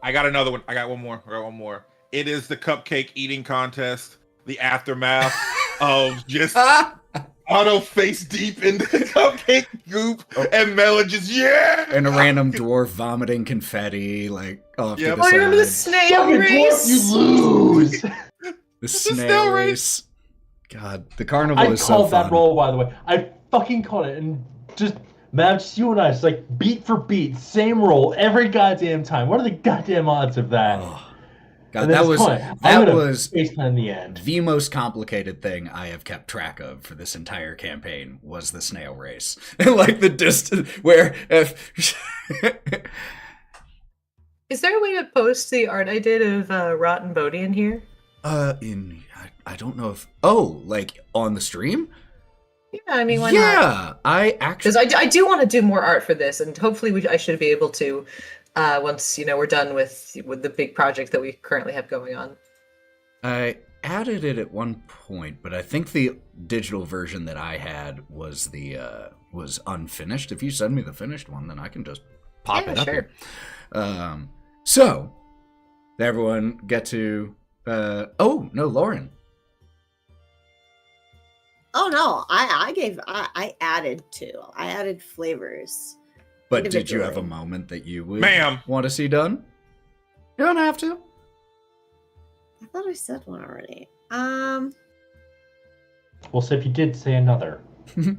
I got another one. I got one more. It is the cupcake eating contest. The aftermath of just Otto face deep in the cupcake goop, and Melon just
And a random dwarf vomiting confetti, like, off
Yep.
to the
Oh,
side.
you remember the snail
Fucking
race?
dwarf, you lose.
The
snail
snail
race.
race. God, the carnival
I
is so
called
fun.
that roll, by the way. I fucking called it, and just man, just you and I, it's like beat for beat, same roll every goddamn time. What are the goddamn odds of that?
Oh, God,
And then
that
it's
was
fun.
that
I'm gonna
was
FaceTime in the end.
the most complicated thing I have kept track of for this entire campaign was the snail race. Like the distance where if
Is there a way to post the art I did of Rot and Bodhi in here?
I don't know if like on the stream?
Yeah, I mean, why not?
Yeah, I actually
Because I do want to do more art for this, and hopefully I should be able to once we're done with the big project that we currently have going on.
I added it at one point, but I think the digital version that I had was was unfinished. If you send me the finished one, then I can just pop
Yeah,
it up
sure.
here. So, did everyone get to? Oh no, Lauren.
Oh no, I added two. I added flavors.
But did you have a
Individually.
moment that you would
Ma'am.
want to see done? You don't have to.
I thought I said one already.
Well, so if you did say another.
Well,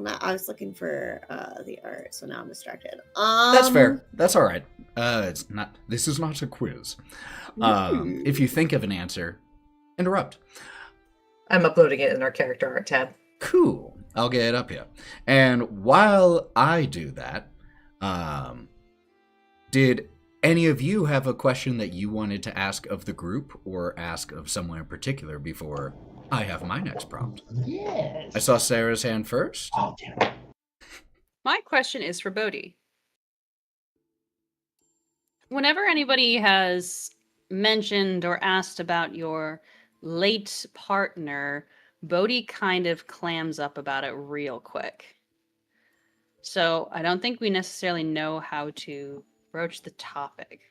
now I was looking for the art, so now I'm distracted.
That's fair. That's all right. It's not. This is not a quiz. If you think of an answer, interrupt.
I'm uploading it in our character art tab.
Cool. I'll get it up here. And while I do that, did any of you have a question that you wanted to ask of the group or ask of someone in particular before I have my next prompt?
Yes.
I saw Sarah's hand first.
Oh, damn it.
My question is for Bodhi. Whenever anybody has mentioned or asked about your late partner, Bodhi kind of clams up about it real quick. So I don't think we necessarily know how to broach the topic.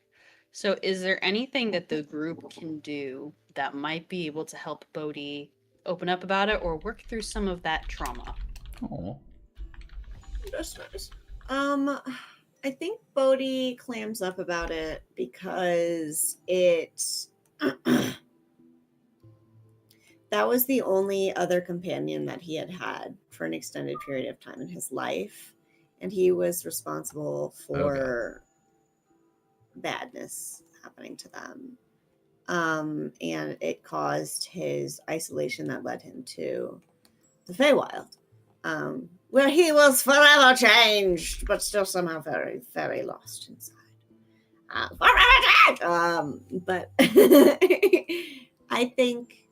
So is there anything that the group can do that might be able to help Bodhi open up about it or work through some of that trauma?
Oh.
That's nice. I think Bodhi clams up about it because that was the only other companion that he had had for an extended period of time in his life, and he was responsible for badness happening to them. And it caused his isolation that led him to the Feywild, where he was forever changed, but still somehow very, very lost inside. But I think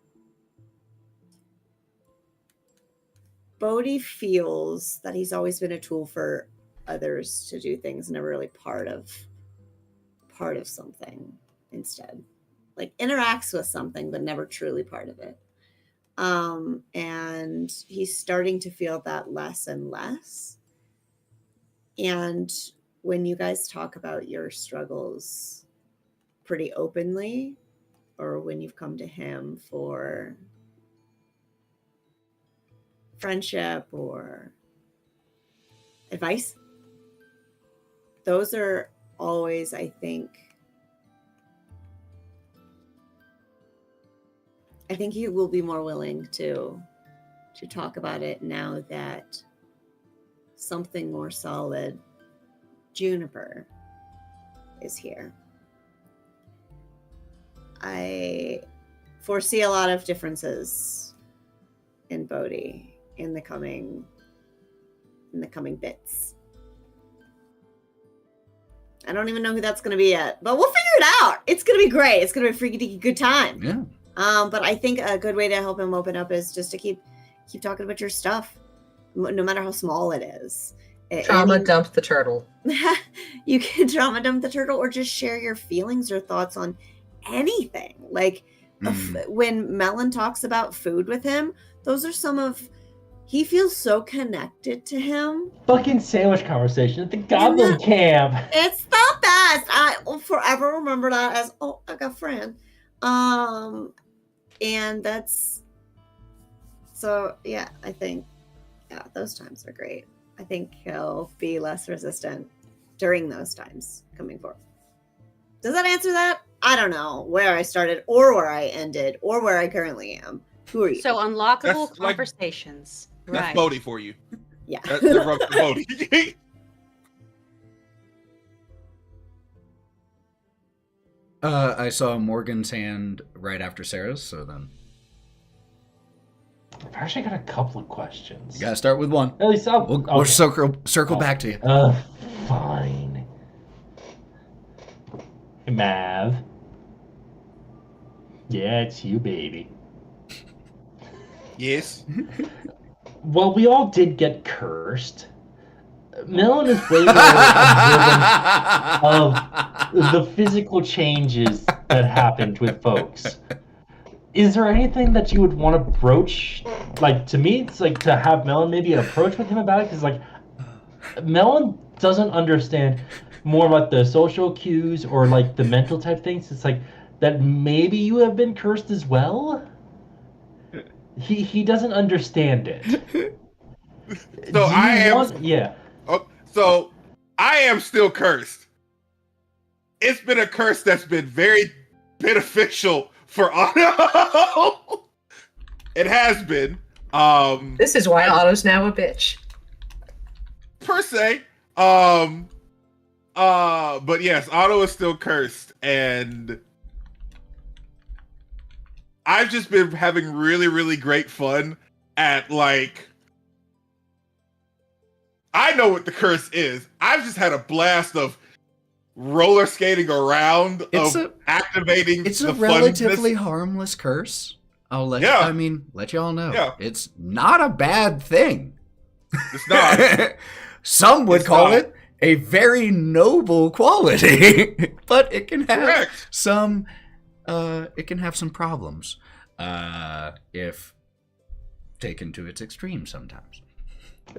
Bodhi feels that he's always been a tool for others to do things, never really part of something instead. Like interacts with something, but never truly part of it. And he's starting to feel that less and less. And when you guys talk about your struggles pretty openly, or when you've come to him for friendship or advice, those are always, I think he will be more willing to talk about it now that something more solid, Juniper, is here. I foresee a lot of differences in Bodhi in the coming bits. I don't even know who that's going to be yet, but we'll figure it out. It's going to be great. It's going to be a freaky good time.
Yeah.
But I think a good way to help him open up is just to keep talking about your stuff, no matter how small it is.
Trauma dump the turtle.
You can trauma dump the turtle, or just share your feelings or thoughts on anything. Like when Melon talks about food with him, those are some of. He feels so connected to him.
Fucking sandwich conversation at the Goblin Camp.
It's the best. I will forever remember that as I got a friend. And that's so yeah, I think those times are great. I think he'll be less resistant during those times coming forward. Does that answer that? I don't know where I started or where I ended or where I currently am. Who are you?
So unlockable
That's like-
conversations.
That's
Right.
Bodhi for you.
Yeah.
That rubs the Bodhi.
I saw Morgan's hand right after Sarah's, so then
I've actually got a couple of questions.
you gotta start with one.
At least
We'll circle back to you.
Fine. Hey, Mav. Yeah, it's you, baby.
Yes.
Well, we all did get cursed. Melon is way more observant of the physical changes that happened with folks. Is there anything that you would want to broach? Like, to me, it's like to have Melon maybe approach with him about it, because, like, Melon doesn't understand more about the social cues or, like, the mental type things. It's like that maybe you have been cursed as well? He doesn't understand it.
So I am.
Yeah.
Oh, so I am still cursed. It's been a curse that's been very beneficial for Otto. It has been.
This is why Otto's now a bitch.
Per se. But yes, Otto is still cursed, and I've just been having really, really great fun at, like, I know what the curse is. I've just had a blast of roller skating around, activating
It's
the
a relatively
funness.
harmless curse. I'll let
Yeah.
let y'all know.
Yeah.
It's not a bad thing.
It's not.
Some would
It's
call
not.
it a very noble quality, but it can have
Correct.
some problems if taken to its extreme sometimes.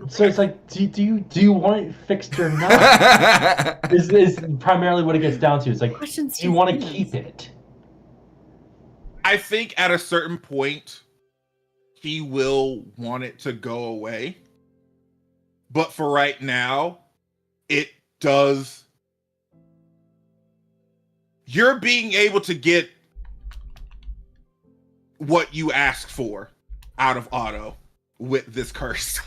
So it's like, do you want it fixed or not? Is primarily what it gets down to. It's like,
Questions
do you want to
things.
keep it?
I think at a certain point, he will want it to go away. But for right now, it does. You're being able to get what you asked for out of Otto with this curse.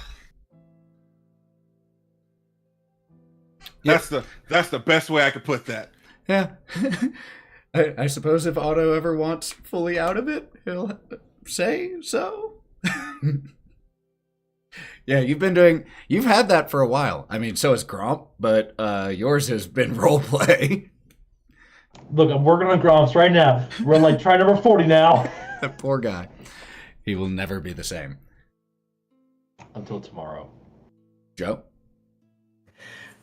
Yep.
That's the best way I could put that.
Yeah. I suppose if Otto ever wants fully out of it, he'll say so. Yeah, you've had that for a while. I mean, so has Gromp, but yours has been roleplay.
Look, I'm working on Gromps right now. We're on like try number 40 now.
That poor guy. He will never be the same.
Until tomorrow.
Joe?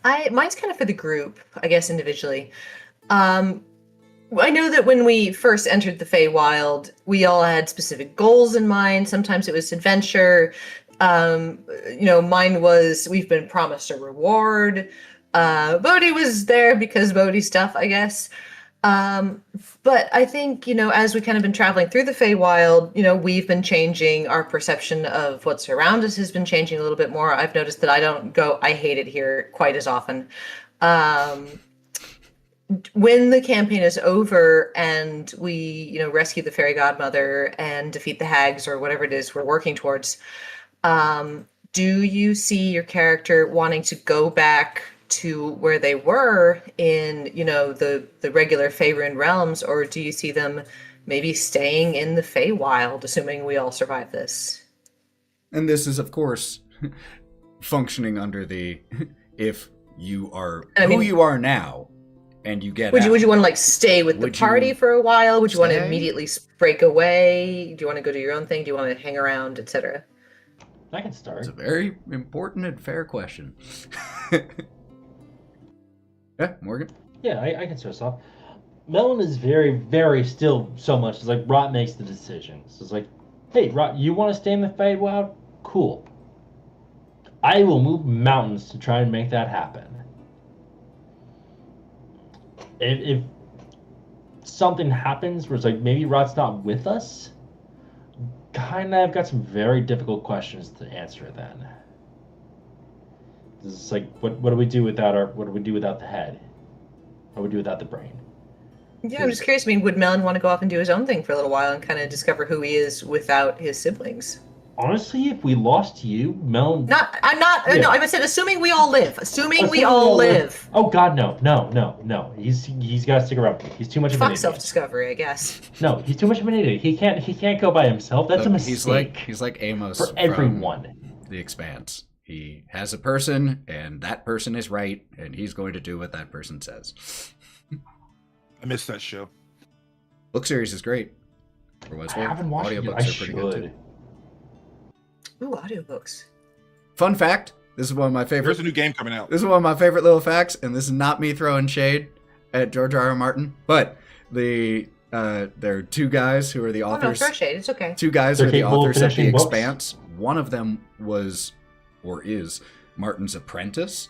Mine's kind of for the group, I guess individually. I know that when we first entered the Feywild, we all had specific goals in mind. Sometimes it was adventure. Mine was we've been promised a reward. Bodhi was there because Bodhi stuff, I guess. But I think, as we kind of been traveling through the Feywild, we've been changing our perception of what's around us has been changing a little bit more. I've noticed that I hate it here quite as often. When the campaign is over and we, rescue the fairy godmother and defeat the hags or whatever it is we're working towards, do you see your character wanting to go back to where they were in, the regular Faerun realms, or do you see them maybe staying in the Feywild, assuming we all survive this?
And this is, of course, functioning under the if you are who you are now and you get
would
out.
you want to stay with the party for a while? Would you want to
stay?
immediately break away? Do you want to go do your own thing? Do you want to hang around, etc.?
I can start.
It's a very important and fair question. Yeah, Morgan?
Yeah, I can start us off. Melon is very, very still so much. It's like Rot makes the decision. So it's like, hey, Rot, you want to stay in the Feywild? Cool. I will move mountains to try and make that happen. If something happens where it's like maybe Rot's not with us, kind of I've got some very difficult questions to answer then. It's like, what do we do without the head? What do we do without the brain?
Yeah, I'm just curious. I mean, would Melon want to go off and do his own thing for a little while and kind of discover who he is without his siblings?
Honestly, if we lost you, Melon...
No, I said assuming we all live. Assuming we all live.
Oh God, no. He's got to stick around. He's too much of an idiot.
Fuck self-discovery, I guess.
No, he's too much of an idiot. He can't go by himself. That's a mistake.
He's like Amos
for everyone.
From The Expanse. He has a person, and that person is right, and he's going to do what that person says.
I missed that show.
Book series is great.
I haven't watched it. I should.
Ooh, audiobooks.
Fun fact, this is one of my favorite...
There's a new game coming out.
This is one of my favorite little facts, and this is not me throwing shade at George R. R. Martin, but there are two guys who are the authors...
Oh, no, throw shade. It's okay.
Two guys who are the authors of The
books.
Expanse. One of them was, or is, Martin's apprentice.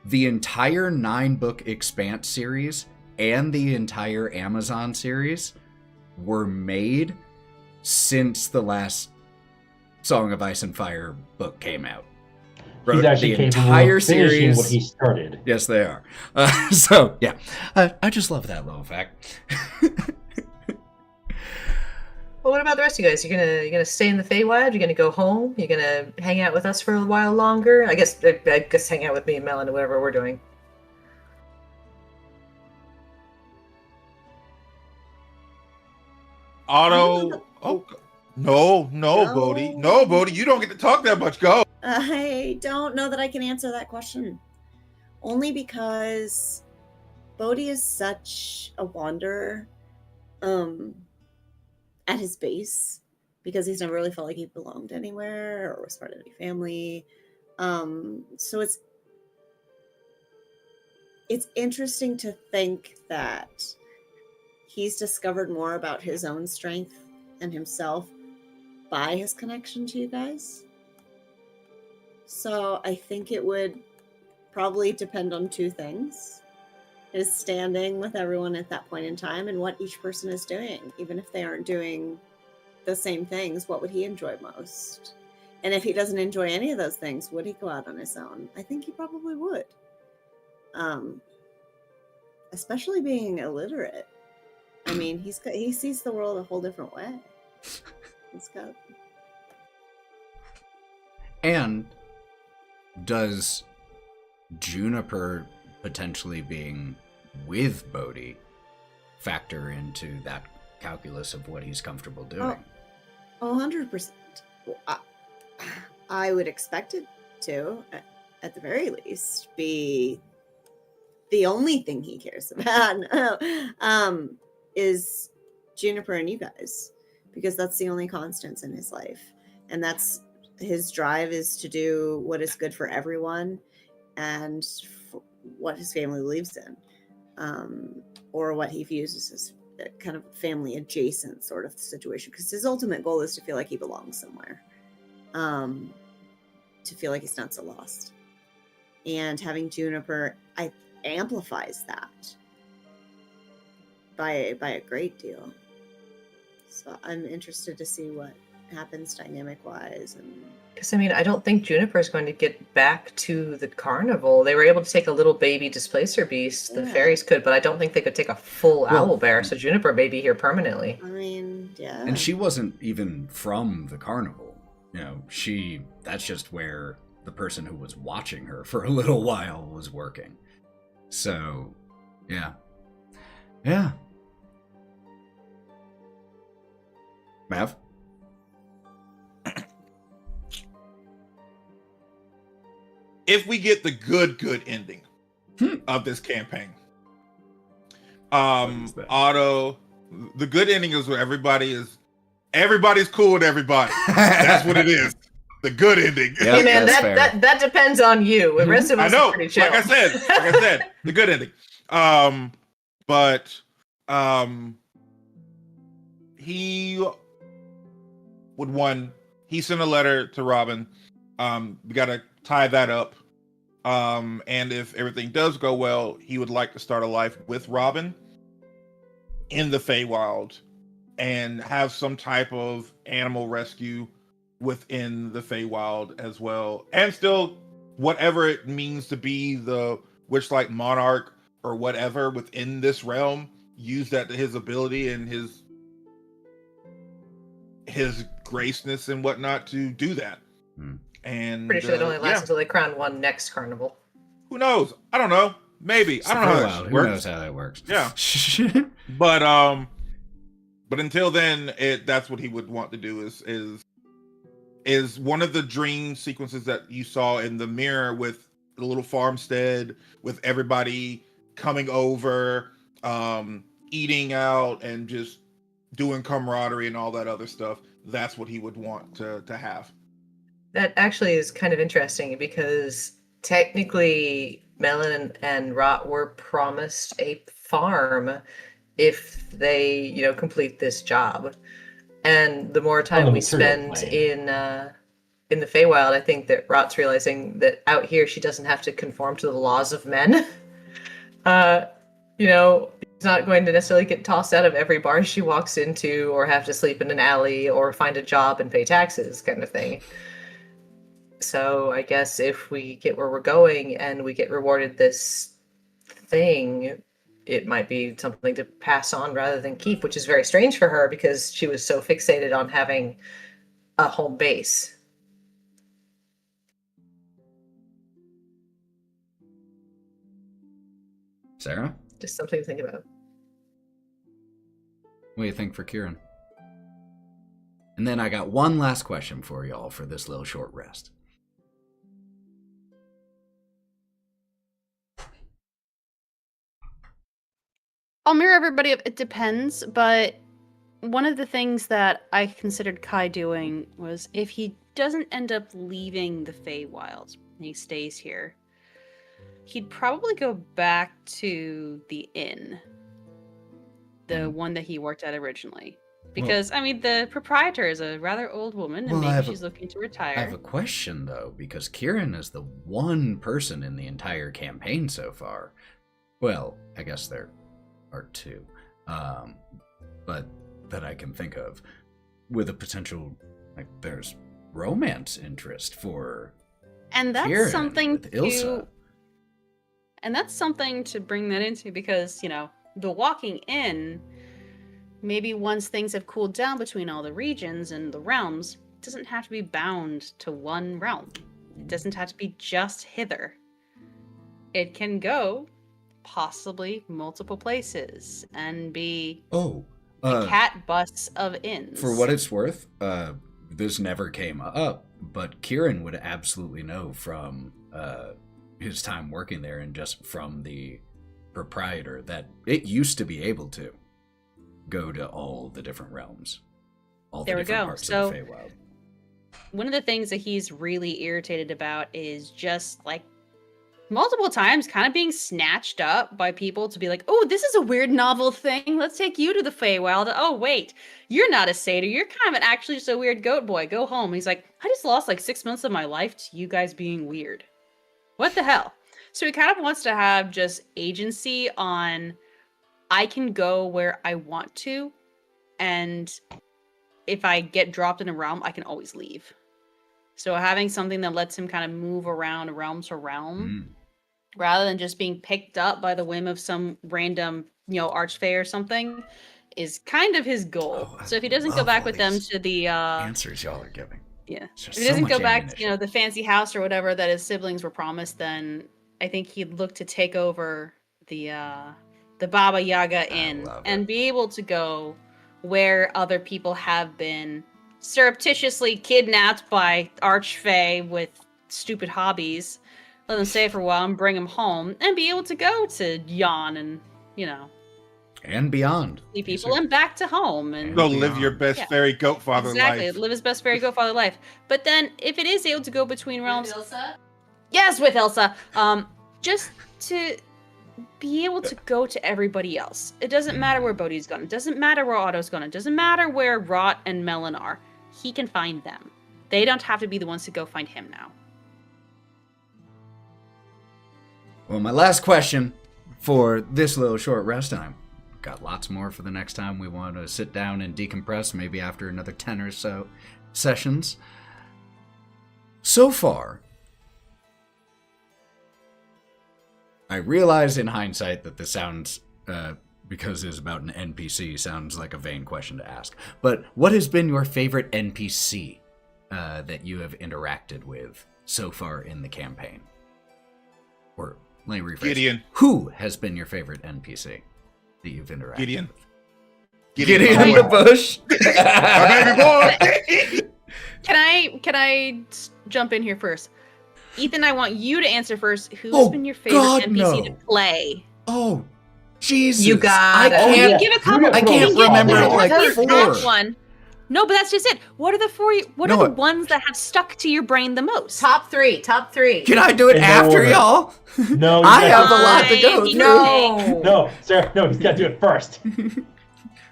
The entire 9-book Expanse series and the entire Amazon series were made since the last Song of Ice and Fire book came out.
He's actually
the
capable
entire
of finishing
series.
What he started.
Yes, they are. So yeah, I just love that little fact.
Well, what about the rest of you guys? You gonna stay in the Feywild? You gonna go home? You gonna hang out with us for a while longer? I guess hang out with me and Melon or whatever we're doing.
Otto. Oh no, Bodhi. No, Bodhi. You don't get to talk that much. Go.
I don't know that I can answer that question. Only because Bodhi is such a wanderer at his base, because he's never really felt like he belonged anywhere or was part of any family. So it's interesting to think that he's discovered more about his own strength and himself by his connection to you guys. So I think it would probably depend on two things: his standing with everyone at that point in time and what each person is doing. Even if they aren't doing the same things, what would he enjoy most? And if he doesn't enjoy any of those things, would he go out on his own? I think he probably would. Especially being illiterate. I mean, he sees the world a whole different way. He's got.
And does Juniper potentially being with Bodhi factor into that calculus of what he's comfortable doing?
100%. I would expect it to, at the very least, be the only thing he cares about. Is Juniper and you guys, because that's the only constants in his life, and that's his drive is to do what is good for everyone and what his family believes in, or what he views as a kind of family adjacent sort of situation, because his ultimate goal is to feel like he belongs somewhere, to feel like he's not so lost. And having Juniper amplifies that by a great deal. So I'm interested to see what happens dynamic wise. And
Because, I mean, I don't think Juniper is going to get back to the carnival. They were able to take a little baby displacer beast. The
Yeah.
fairies could, but I don't think they could take a full
Well,
owlbear. So Juniper may be here permanently.
I mean, yeah.
And she wasn't even from the carnival. You know, that's just where the person who was watching her for a little while was working. So, yeah. Yeah. Mav?
If we get the good ending of this campaign, Otto, the good ending is where everybody's cool with everybody. That's what it is. The good ending.
Yep,
Hey man,
that's fair.
that depends on you. The rest of
I
us
know.
are pretty chill.
Like I said, the good ending. But he would he sent a letter to Robin. We gotta tie that up. And if everything does go well, he would like to start a life with Robin in the Feywild and have some type of animal rescue within the Feywild as well. And still, whatever it means to be the Witchlight Monarch or whatever within this realm, use that to his ability and his graceness and whatnot to do that. And
Pretty sure that only lasts until they crown one next carnival.
Who knows? I don't know. Maybe. I don't know how that
Who
works.
knows how that works?
Yeah. But until then, that's what he would want to do is one of the dream sequences that you saw in the mirror with the little farmstead, with everybody coming over, eating out and just doing camaraderie and all that other stuff. That's what he would want to have.
That actually is kind of interesting because technically Melon and Rot were promised a farm if they, complete this job. And the more time we spend in the Feywild, I think that Rot's realizing that out here she doesn't have to conform to the laws of men. She's not going to necessarily get tossed out of every bar she walks into or have to sleep in an alley or find a job and pay taxes kind of thing. So I guess if we get where we're going and we get rewarded this thing, it might be something to pass on rather than keep, which is very strange for her because she was so fixated on having a home base.
Sarah?
Just something to think about.
What do you think for Kieran? And then I got one last question for y'all for this little short rest.
I'll mirror everybody. It depends, but one of the things that I considered Kai doing was if he doesn't end up leaving the Feywild and he stays here, he'd probably go back to the inn, the one that he worked at originally. Because, I mean, the proprietor is a rather old woman, and
Well,
maybe she's looking to
I have
retire.
a question, though, because Kieran is the one person in the entire campaign so far. Well, I guess there are two, but that I can think of, with a potential, like, there's romance interest for
And that's
Kieran
something
with Ilsa.
And that's something to bring that into because, the walking in, maybe once things have cooled down between all the regions and the realms, it doesn't have to be bound to one realm. It doesn't have to be just hither. It can go possibly multiple places and be a cat bus of inns.
For what it's worth, this never came up, but Kieran would absolutely know from his time working there and just from the proprietor that it used to be able to go to all the different realms, all the different parts of the Feywild.
One of the things that he's really irritated about is just like multiple times kind of being snatched up by people to be like, oh, this is a weird novel thing. Let's take you to the Feywild. Oh, wait, you're not a satyr. You're kind of actually just a weird goat boy. Go home. He's like, I just lost like 6 months of my life to you guys being weird. What the hell? So he kind of wants to have just agency on, I can go where I want to, and if I get dropped in a realm, I can always leave. So having something that lets him kind of move around realm to realm, rather than just being picked up by the whim of some random, archfey or something, is kind of his goal. So if he doesn't go back with them to the
answers y'all are giving.
Yeah. If he doesn't go back to, the fancy house or whatever that his siblings were promised, then I think he'd look to take over the Baba Yaga Inn and be able to go where other people have been surreptitiously kidnapped by archfey with stupid hobbies. Let them stay for a while and bring them home, and be able to go to Yon and,
and beyond.
See people and back to home. And
go live your best fairy goat father life.
Exactly, live his best fairy goat father life. But then, if it is able to go between realms... With Ilsa? Yes, with Ilsa. Just to be able to go to everybody else. It doesn't matter where Bodhi's gone. It doesn't matter where Otto's gone. It doesn't matter where Rot and Melon are. He can find them. They don't have to be the ones to go find him now.
Well, my last question for this little short rest time. Got lots more for the next time we want to sit down and decompress, maybe after another 10 or so sessions. So far, I realize in hindsight that this sounds, because it's about an NPC, sounds like a vain question to ask. But what has been your favorite NPC that you have interacted with so far in the campaign? Or, let me rephrase.
Gideon.
Who has been your favorite NPC that you've interacted
Gideon.
with? Gideon in the bush.
My baby boy.
Can I jump in here first? Ethan, I want you to answer first. Who's been your favorite NPC to play?
Oh, Jesus.
You got
I can't,
give a couple.
I can't remember like
That
4.
one. No, but that's just it. What are the 4? What are the ones that have stuck to your brain the most?
Top three.
Can I do it after y'all?
No,
I have a lot to go through.
No, Sarah, no, he's got to do it first.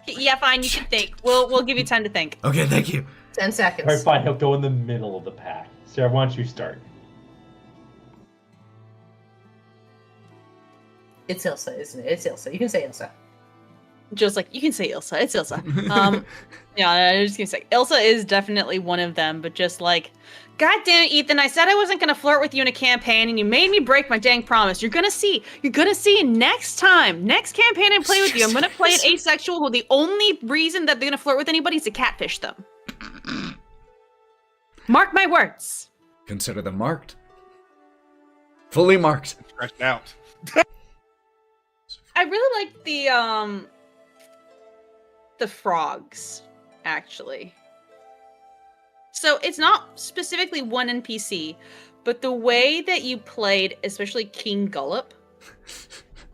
Yeah, fine. You can think. We'll give you time to think.
Okay, thank you.
10 seconds.
All right, fine. He'll go in the middle of the pack. Sarah, why don't you start?
It's Ilsa, isn't it? It's Ilsa. You can say Ilsa.
Just like, you can say Ilsa. It's Ilsa. Yeah, I'm just gonna say Ilsa is definitely one of them, but just like, God damn it, Ethan, I said I wasn't gonna flirt with you in a campaign and you made me break my dang promise. You're gonna see next time. Next campaign I play with you, I'm gonna play an asexual who the only reason that they're gonna flirt with anybody is to catfish them. Mark my words.
Consider them marked. Fully marked.
Stretched out.
I really like the frogs, actually. So it's not specifically one NPC, but the way that you played, especially King Gullop,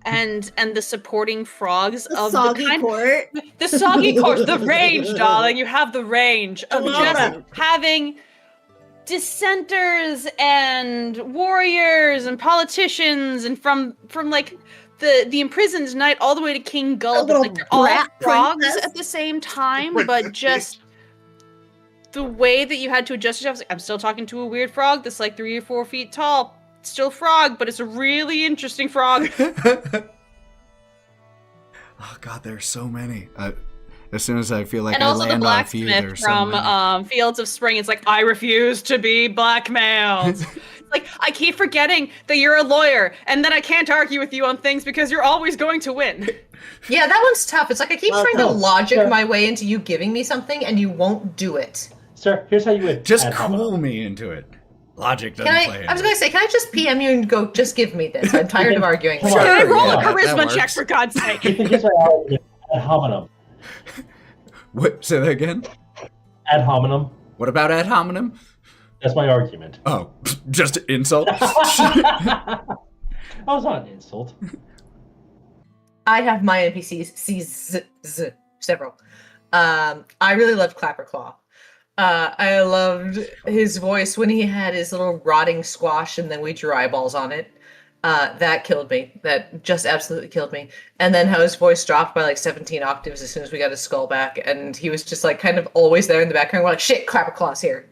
and the supporting frogs
The
of
soggy
the kind,
court.
the soggy course, the range, darling. You have the range of
love
just
that.
having dissenters and warriors and politicians and from like the imprisoned knight all the way to King Gulp.
little
Like they're all
brat
frogs
princess.
at the same time,
Princess
but
bitch.
just the way that you had to adjust yourself. I was like, I'm still talking to a weird frog that's like 3 or 4 feet tall. Still frog, but it's a really interesting frog.
Oh god, there's so many. As soon as I feel like
And
I
also the
land on a few,
blacksmith
there's so
from
many.
Fields of Spring. It's like, I refuse to be blackmailed. It's like, I keep forgetting that you're a lawyer, and then I can't argue with you on things because you're always going to win.
Yeah, that one's tough. It's like I keep trying to
no,
logic
sure.
my way into you giving me something, and you won't do it.
Sir, here's how you win.
Just
Ad hominem.
cool me into it. Logic doesn't
Can
play
I was
into
gonna
it.
say, can I just PM you and go, just give me this? I'm tired of arguing.
Come
Can
on.
I roll
yeah,
a
that
charisma check
works.
for God's sake?
Here's my argument. Ad hominem.
What? Say that again?
Ad hominem.
What about ad hominem?
That's my argument.
Oh, just insult?
That was not an insult.
I have my NPCs, several. I really loved Clapperclaw. I loved his voice when he had his little rotting squash and then we drew eyeballs on it. That killed me. That just absolutely killed me. And then how his voice dropped by like 17 octaves as soon as we got his skull back, and he was just like kind of always there in the background. We're like, shit, Clapperclaw's here.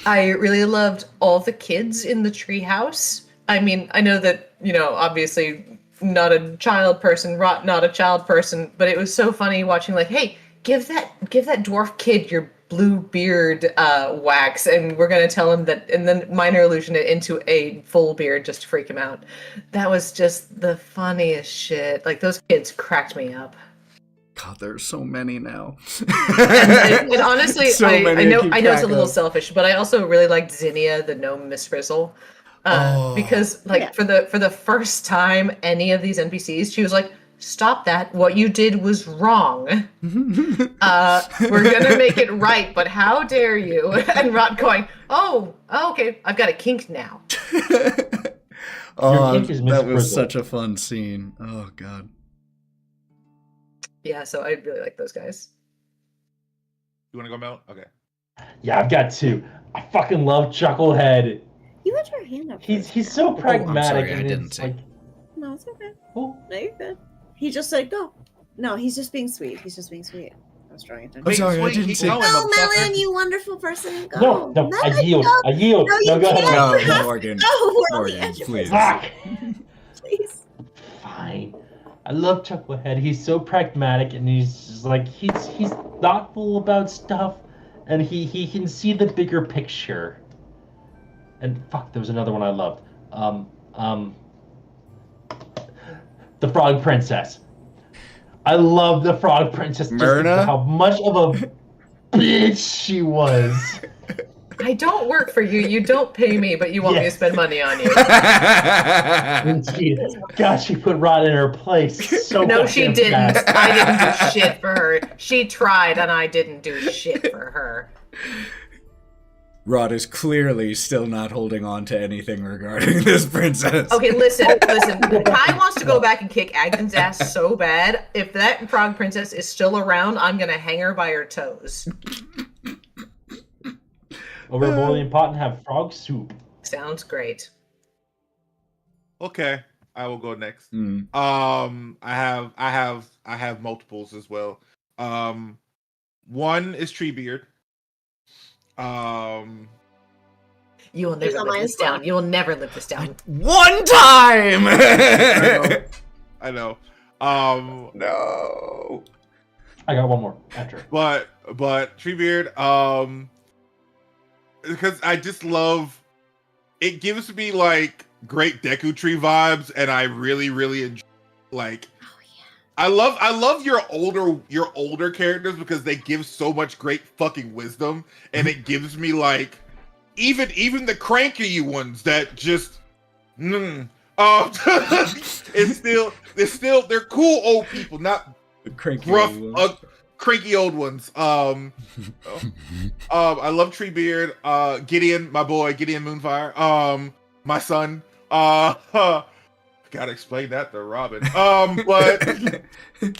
I really loved all the kids in the treehouse. I mean, I know that, you know, obviously not a child person, not a child person, but it was so funny watching like, hey, give that dwarf kid your blue beard wax, and we're gonna tell him that, and then minor illusion it into a full beard just to freak him out. That was just the funniest shit. Like those kids cracked me up.
God, there's so many now.
And honestly,
So
I
many to
know
keep
it's a
track
little
of.
selfish, but I also really liked Zinnia, the gnome Miss Frizzle.
Oh.
Because like
Yeah.
for the first time any of these NPCs, she was like, stop that, what you did was wrong. We're gonna make it right, but how dare you? And Rot going, oh, okay, I've got a kink now.
Oh,
kink is Miss
that was
Frizzle.
such a fun scene. Oh god.
Yeah, so I really like those guys.
You want to go, Mel? Okay.
Yeah, I've got two. I fucking love Chucklehead.
You had your hand up.
He's so
I'm
pragmatic
sorry, I
and
didn't
it's
see.
like,
No, it's okay.
oh,
No, you're good. He just said go. No, he's just being sweet. He's just being sweet. I was drawing attention.
I'm sorry, I
Sweet,
didn't
keep
see.
going,
No,
motherfucker.
Melon, you wonderful person. Go.
no, no, I
Melon,
yield.
go.
I yield.
No, you
go ahead.
can't.
No,
You have to
Morgan.
go. We're on the
Morgan,
edge of
please.
this.
Fuck.
Please.
Fine. I love Chucklehead. He's so pragmatic and he's just like he's thoughtful about stuff and he can see the bigger picture. And fuck, there was another one I loved. The Frog Princess. I love the Frog Princess just
Myrna?
how much of a bitch she was.
I don't work for you, you don't pay me, but you want me to
Yes.
spend money on you.
Indeed. God, she put Rod in her place. So
No, she
goddamn
didn't.
fast.
I didn't do shit for her. She tried, and I didn't do shit for her.
Rod is clearly still not holding on to anything regarding this princess.
Okay, listen. Kai wants to go back and kick Agden's ass so bad. If that frog princess is still around, I'm gonna hang her by her toes.
Over a boiling pot and have frog soup.
Sounds great.
Okay, I will go next.
Hmm.
I have multiples as well. One is Treebeard.
You will
He's
never
on
live
my
this
spot.
down. You will never live this down.
One time!
I know.
No.
I got one more after.
But Treebeard, because I just love it, gives me like great Deku Tree vibes, and I really enjoy like. I love your older characters because they give so much great fucking wisdom, and it gives me like even the cranky ones that just it's still they're cool old people, not
Cranky
rough
old ones.
cranky old ones. I love Treebeard, Gideon, my boy Gideon Moonfire, my son. Gotta explain that to Robin. But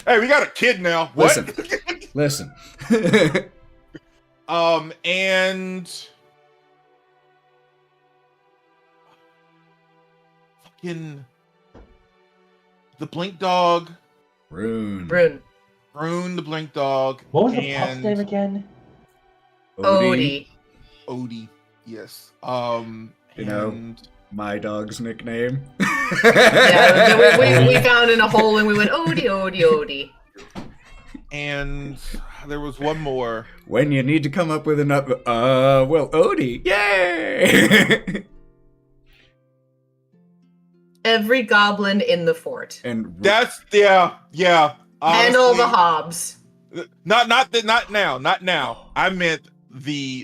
hey, we got a kid now. What?
Listen.
And fucking the Blink Dog,
Rune.
Rune the Blink Dog.
What was the pup's
and
name again?
Odie.
Odie. Yes.
You know, my dog's nickname.
Yeah, we found in a hole and we went Odie.
And there was one more.
When you need to come up with another, Odie. Yay!
Every goblin in the fort.
And
That's yeah. Honestly,
and all the hobs.
Not now. I meant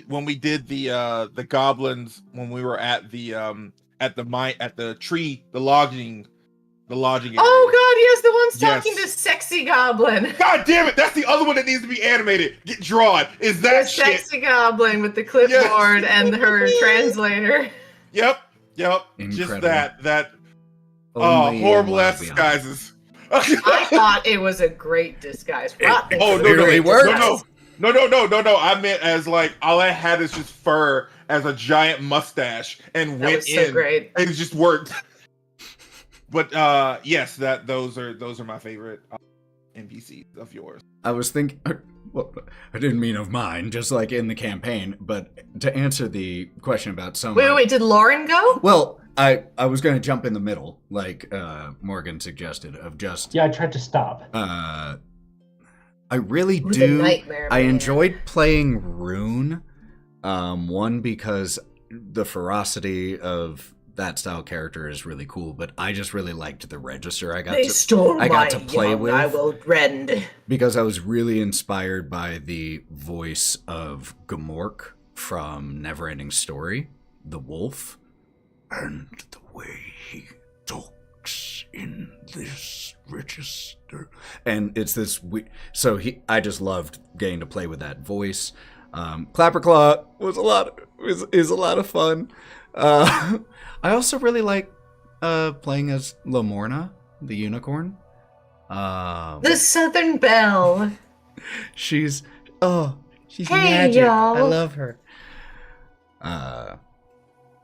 when we did the goblins when we were at the lodging area.
Oh god, yes, the one's
Yes.
talking to sexy goblin.
God damn it! That's the other one that needs to be animated. Get drawn. Is that
The
shit?
sexy goblin with the clipboard and her translator.
Yep. Just
Incredible.
that.
only
Horrible
in
ass
Wild
disguises.
I thought it was a great disguise. Rot thinks
Oh
it's
no,
a great
works.
disguise.
no. I meant as like all I had is just fur as a giant mustache and
That
went
was so
in.
great.
It just worked. But yes, those are my favorite NPCs of yours.
I was thinking, well, I didn't mean of mine, just like in the campaign, but to answer the question about some.
Wait, did Lauren go?
Well, I was going to jump in the middle, like Morgan suggested, of just.
Yeah, I tried to stop.
I really
It was a
do.
nightmare,
I
man.
enjoyed playing Rune. One, because the ferocity of that style character is really cool, but I just really liked the register I got to play with.
I will rend.
Because I was really inspired by the voice of Gamork from Neverending Story, the wolf, and the way he talks in this register. And it's this I just loved getting to play with that voice. Clapperclaw was is a lot of fun. I also really like playing as Lamorna, the unicorn.
The Southern Belle.
She's
Hey,
magic.
y'all.
I love her.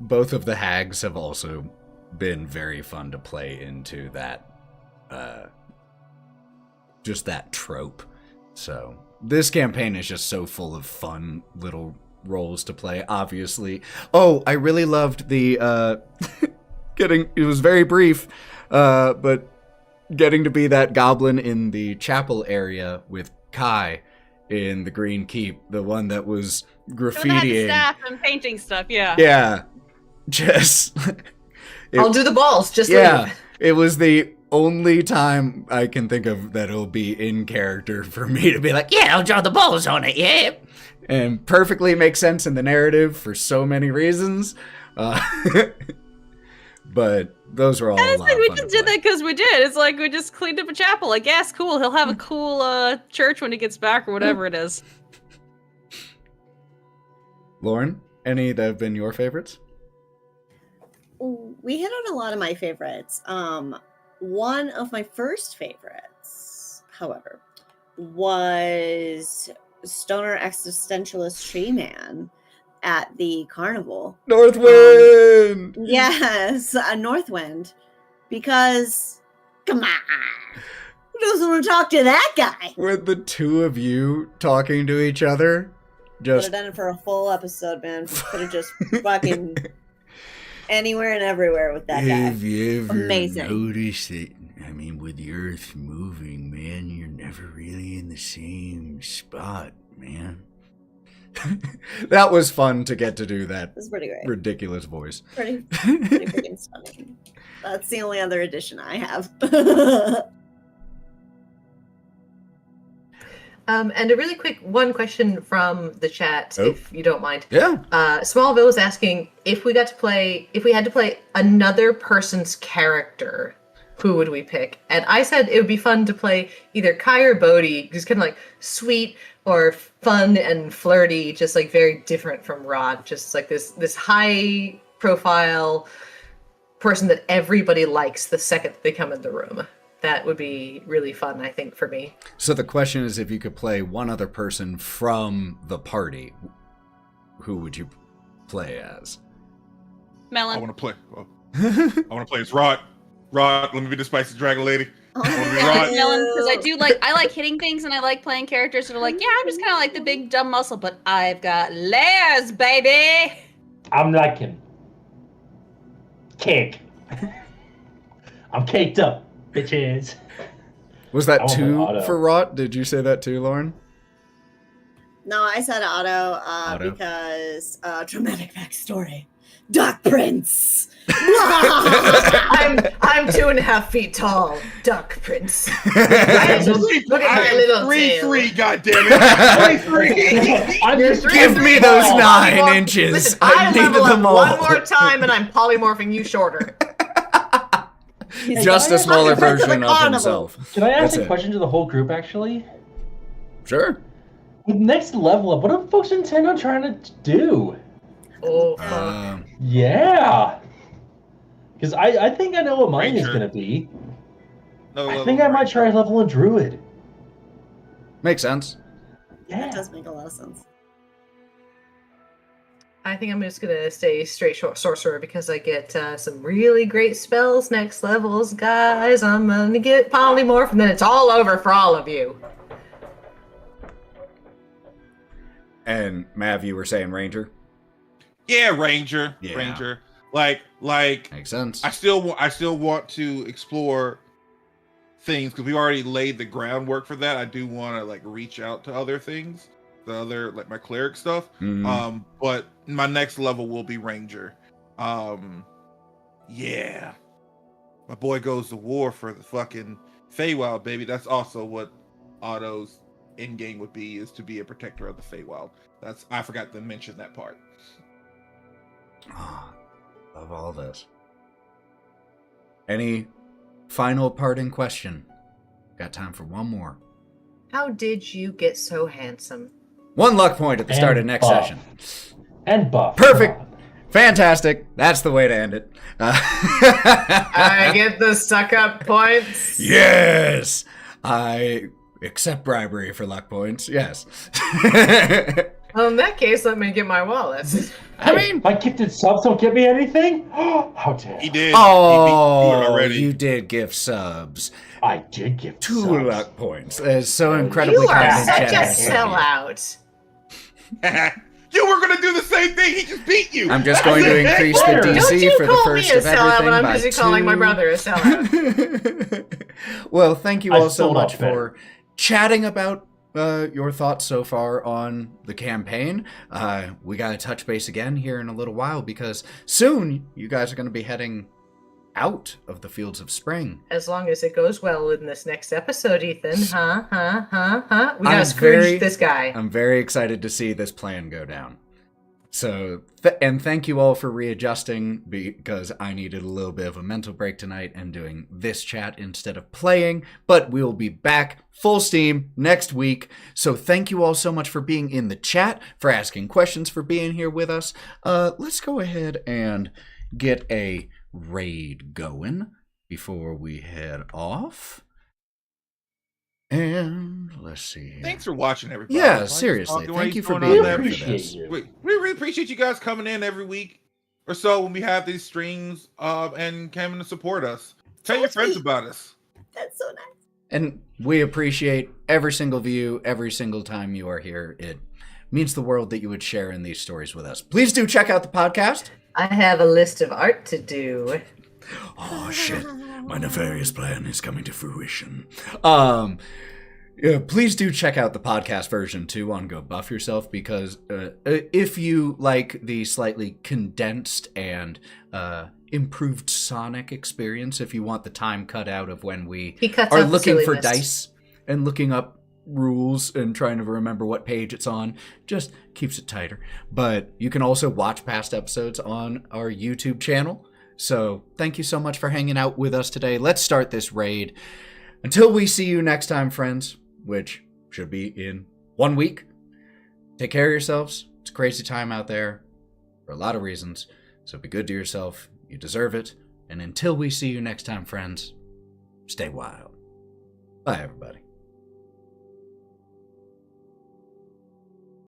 Both of the hags have also been very fun to play into that, just that trope. So this campaign is just so full of fun little roles to play. Obviously, I really loved the it was very brief, but getting to be that goblin in the chapel area with Kai in the Green Keep, the one that was graffitiing.
Staff and painting stuff, yeah.
Yeah. Just
I'll do the balls, just
yeah.
leave.
It was the only time I can think of that it'll be in character for me to be like, yeah, I'll draw the balls on it, yeah. And perfectly makes sense in the narrative for so many reasons. But those were all a lot of
We
fun
just
to
did
play.
that because we did. It's like we just cleaned up a chapel. Like, yes, cool. He'll have a cool church when he gets back or whatever it is.
Lauren, any that have been your favorites?
We hit on a lot of my favorites. One of my first favorites, however, was Stoner Existentialist Tree Man at the carnival.
Northwind!
Yes, Northwind. Because, come on, who doesn't want to talk to that guy?
With the two of you talking to each other.
Could have
Just
done it for a full episode, man. Could have just fucking anywhere and everywhere with that guy.
Have you ever
Amazing.
noticed that, I mean, with the earth moving, man, you're never really in the same spot, man. That was fun to get to do that
This is pretty great.
ridiculous voice.
Pretty freaking stunning. That's the only other addition I have.
And a really quick one question from the chat, if you don't mind.
Yeah.
Smallville was asking if we had to play another person's character, who would we pick? And I said it would be fun to play either Kai or Bodhi, just kind of like sweet or fun and flirty, just like very different from Rod, just like this high profile person that everybody likes the second they come in the room. That would be really fun, I think, for me.
So the question is, if you could play one other person from the party, who would you play as?
I
Melon.
want to play. I want to play as Rod. Rod, let me be the spicy dragon lady.
Oh,
Right.
Because I like hitting things and I like playing characters that are like, yeah, I'm just kind of like the big dumb muscle, but I've got layers, baby.
I'm liking cake. I'm caked up, bitches.
Was
I
that
won't play
2
auto.
for Rot? Did you say that too, Lauren?
No, I said auto,
Auto?
because dramatic backstory. Dark Prince.
I'm 2.5 feet tall, Duck Prince. Right? Look at my little tail.
3-3, goddammit. 3-3.
I'm just
Give me those
Oh,
9 inches.
Listen,
I
I
needed
level
them
up
all.
one more time and I'm polymorphing you shorter.
Just a smaller version of
Carnival.
himself.
Can I ask
That's
a
it.
question to the whole group, actually?
Sure.
With next level up, what do folks intend on trying to do?
Oh, fuck.
Yeah. Because I think I know what mine is
Ranger.
going to be.
No,
I think I might try leveling Druid.
Makes sense.
Yeah.
That does make a lot of sense.
I think I'm just gonna stay straight sorcerer because I get some really great spells next levels, guys. I'm gonna get polymorph and then it's all over for all of you.
And Mav, you were saying Ranger?
Yeah, Ranger.
Yeah.
Ranger. Like
Makes sense.
I still want to explore things because we already laid the groundwork for that. I do want to like reach out to other things, the other like my cleric stuff.
Mhm.
But my next level will be Ranger. Yeah. My boy goes to war for the fucking Feywild, baby. That's also what Otto's end game would be, is to be a protector of the Feywild. I forgot to mention that part.
Ah, love all this. Any final parting question? Got time for one more.
How did you get so handsome?
1 luck point at the start of
And
next
buff.
session.
And buff.
Perfect. Fantastic. That's the way to end it.
I get the suck up points.
Yes. I accept bribery for luck points. Yes.
Well, in that case, let me get my wallet.
I mean,
my gifted subs don't get me anything? How dare
He did.
oh,
He beat you already.
you did give subs
I did give
2
subs.
luck points. That is so incredibly
You are
kind and
such a
generous.
sellout.
You were gonna do the same thing. He just beat you.
I'm just going to increase the
Don't
DC
Don't you
for the
call
first
me a
of
sellout
everything
when I'm
by
busy calling my
2.
brother a sellout.
Well, thank you
I
all so
sold
much
off better.
for chatting about your thoughts so far on the campaign. We got to touch base again here in a little while because soon you guys are going to be heading out of the fields of spring.
As long as it goes well in this next episode, Ethan. Huh? We
I'm
gotta Scrooge
very-
this guy.
I'm very excited to see this plan go down. So, and thank you all for readjusting because I needed a little bit of a mental break tonight and doing this chat instead of playing. But we will be back full steam next week. So thank you all so much for being in the chat, for asking questions, for being here with us. Let's go ahead and get a raid going before we head off. And let's see here.
Thanks for watching, everybody.
Yeah,
Like,
seriously.
talking
Thank
while
you for
he's
being
going
here
on
for
there.
appreciate
this.
you.
We really appreciate you guys coming in every week or so when we have these streams and coming to support us. Tell your friends about us.
That's so nice.
And we appreciate every single view, every single time you are here. It means the world that you would share in these stories with us. Please do check out the podcast.
I have a list of art to do.
Oh shit, my nefarious plan is coming to fruition. Yeah, please do check out the podcast version too on Go Buff Yourself because if you like the slightly condensed and improved Sonic experience, if you want the time cut out of when we
He cuts
are
out the
looking for
silliness.
dice and looking up rules and trying to remember what page it's on, just keeps it tighter. But you can also watch past episodes on our YouTube channel. So thank you so much for hanging out with us today. Let's start this raid. Until we see you next time, friends, which should be in 1 week, take care of yourselves. It's a crazy time out there for a lot of reasons. So be good to yourself. You deserve it. And until we see you next time, friends, stay wild. Bye, everybody.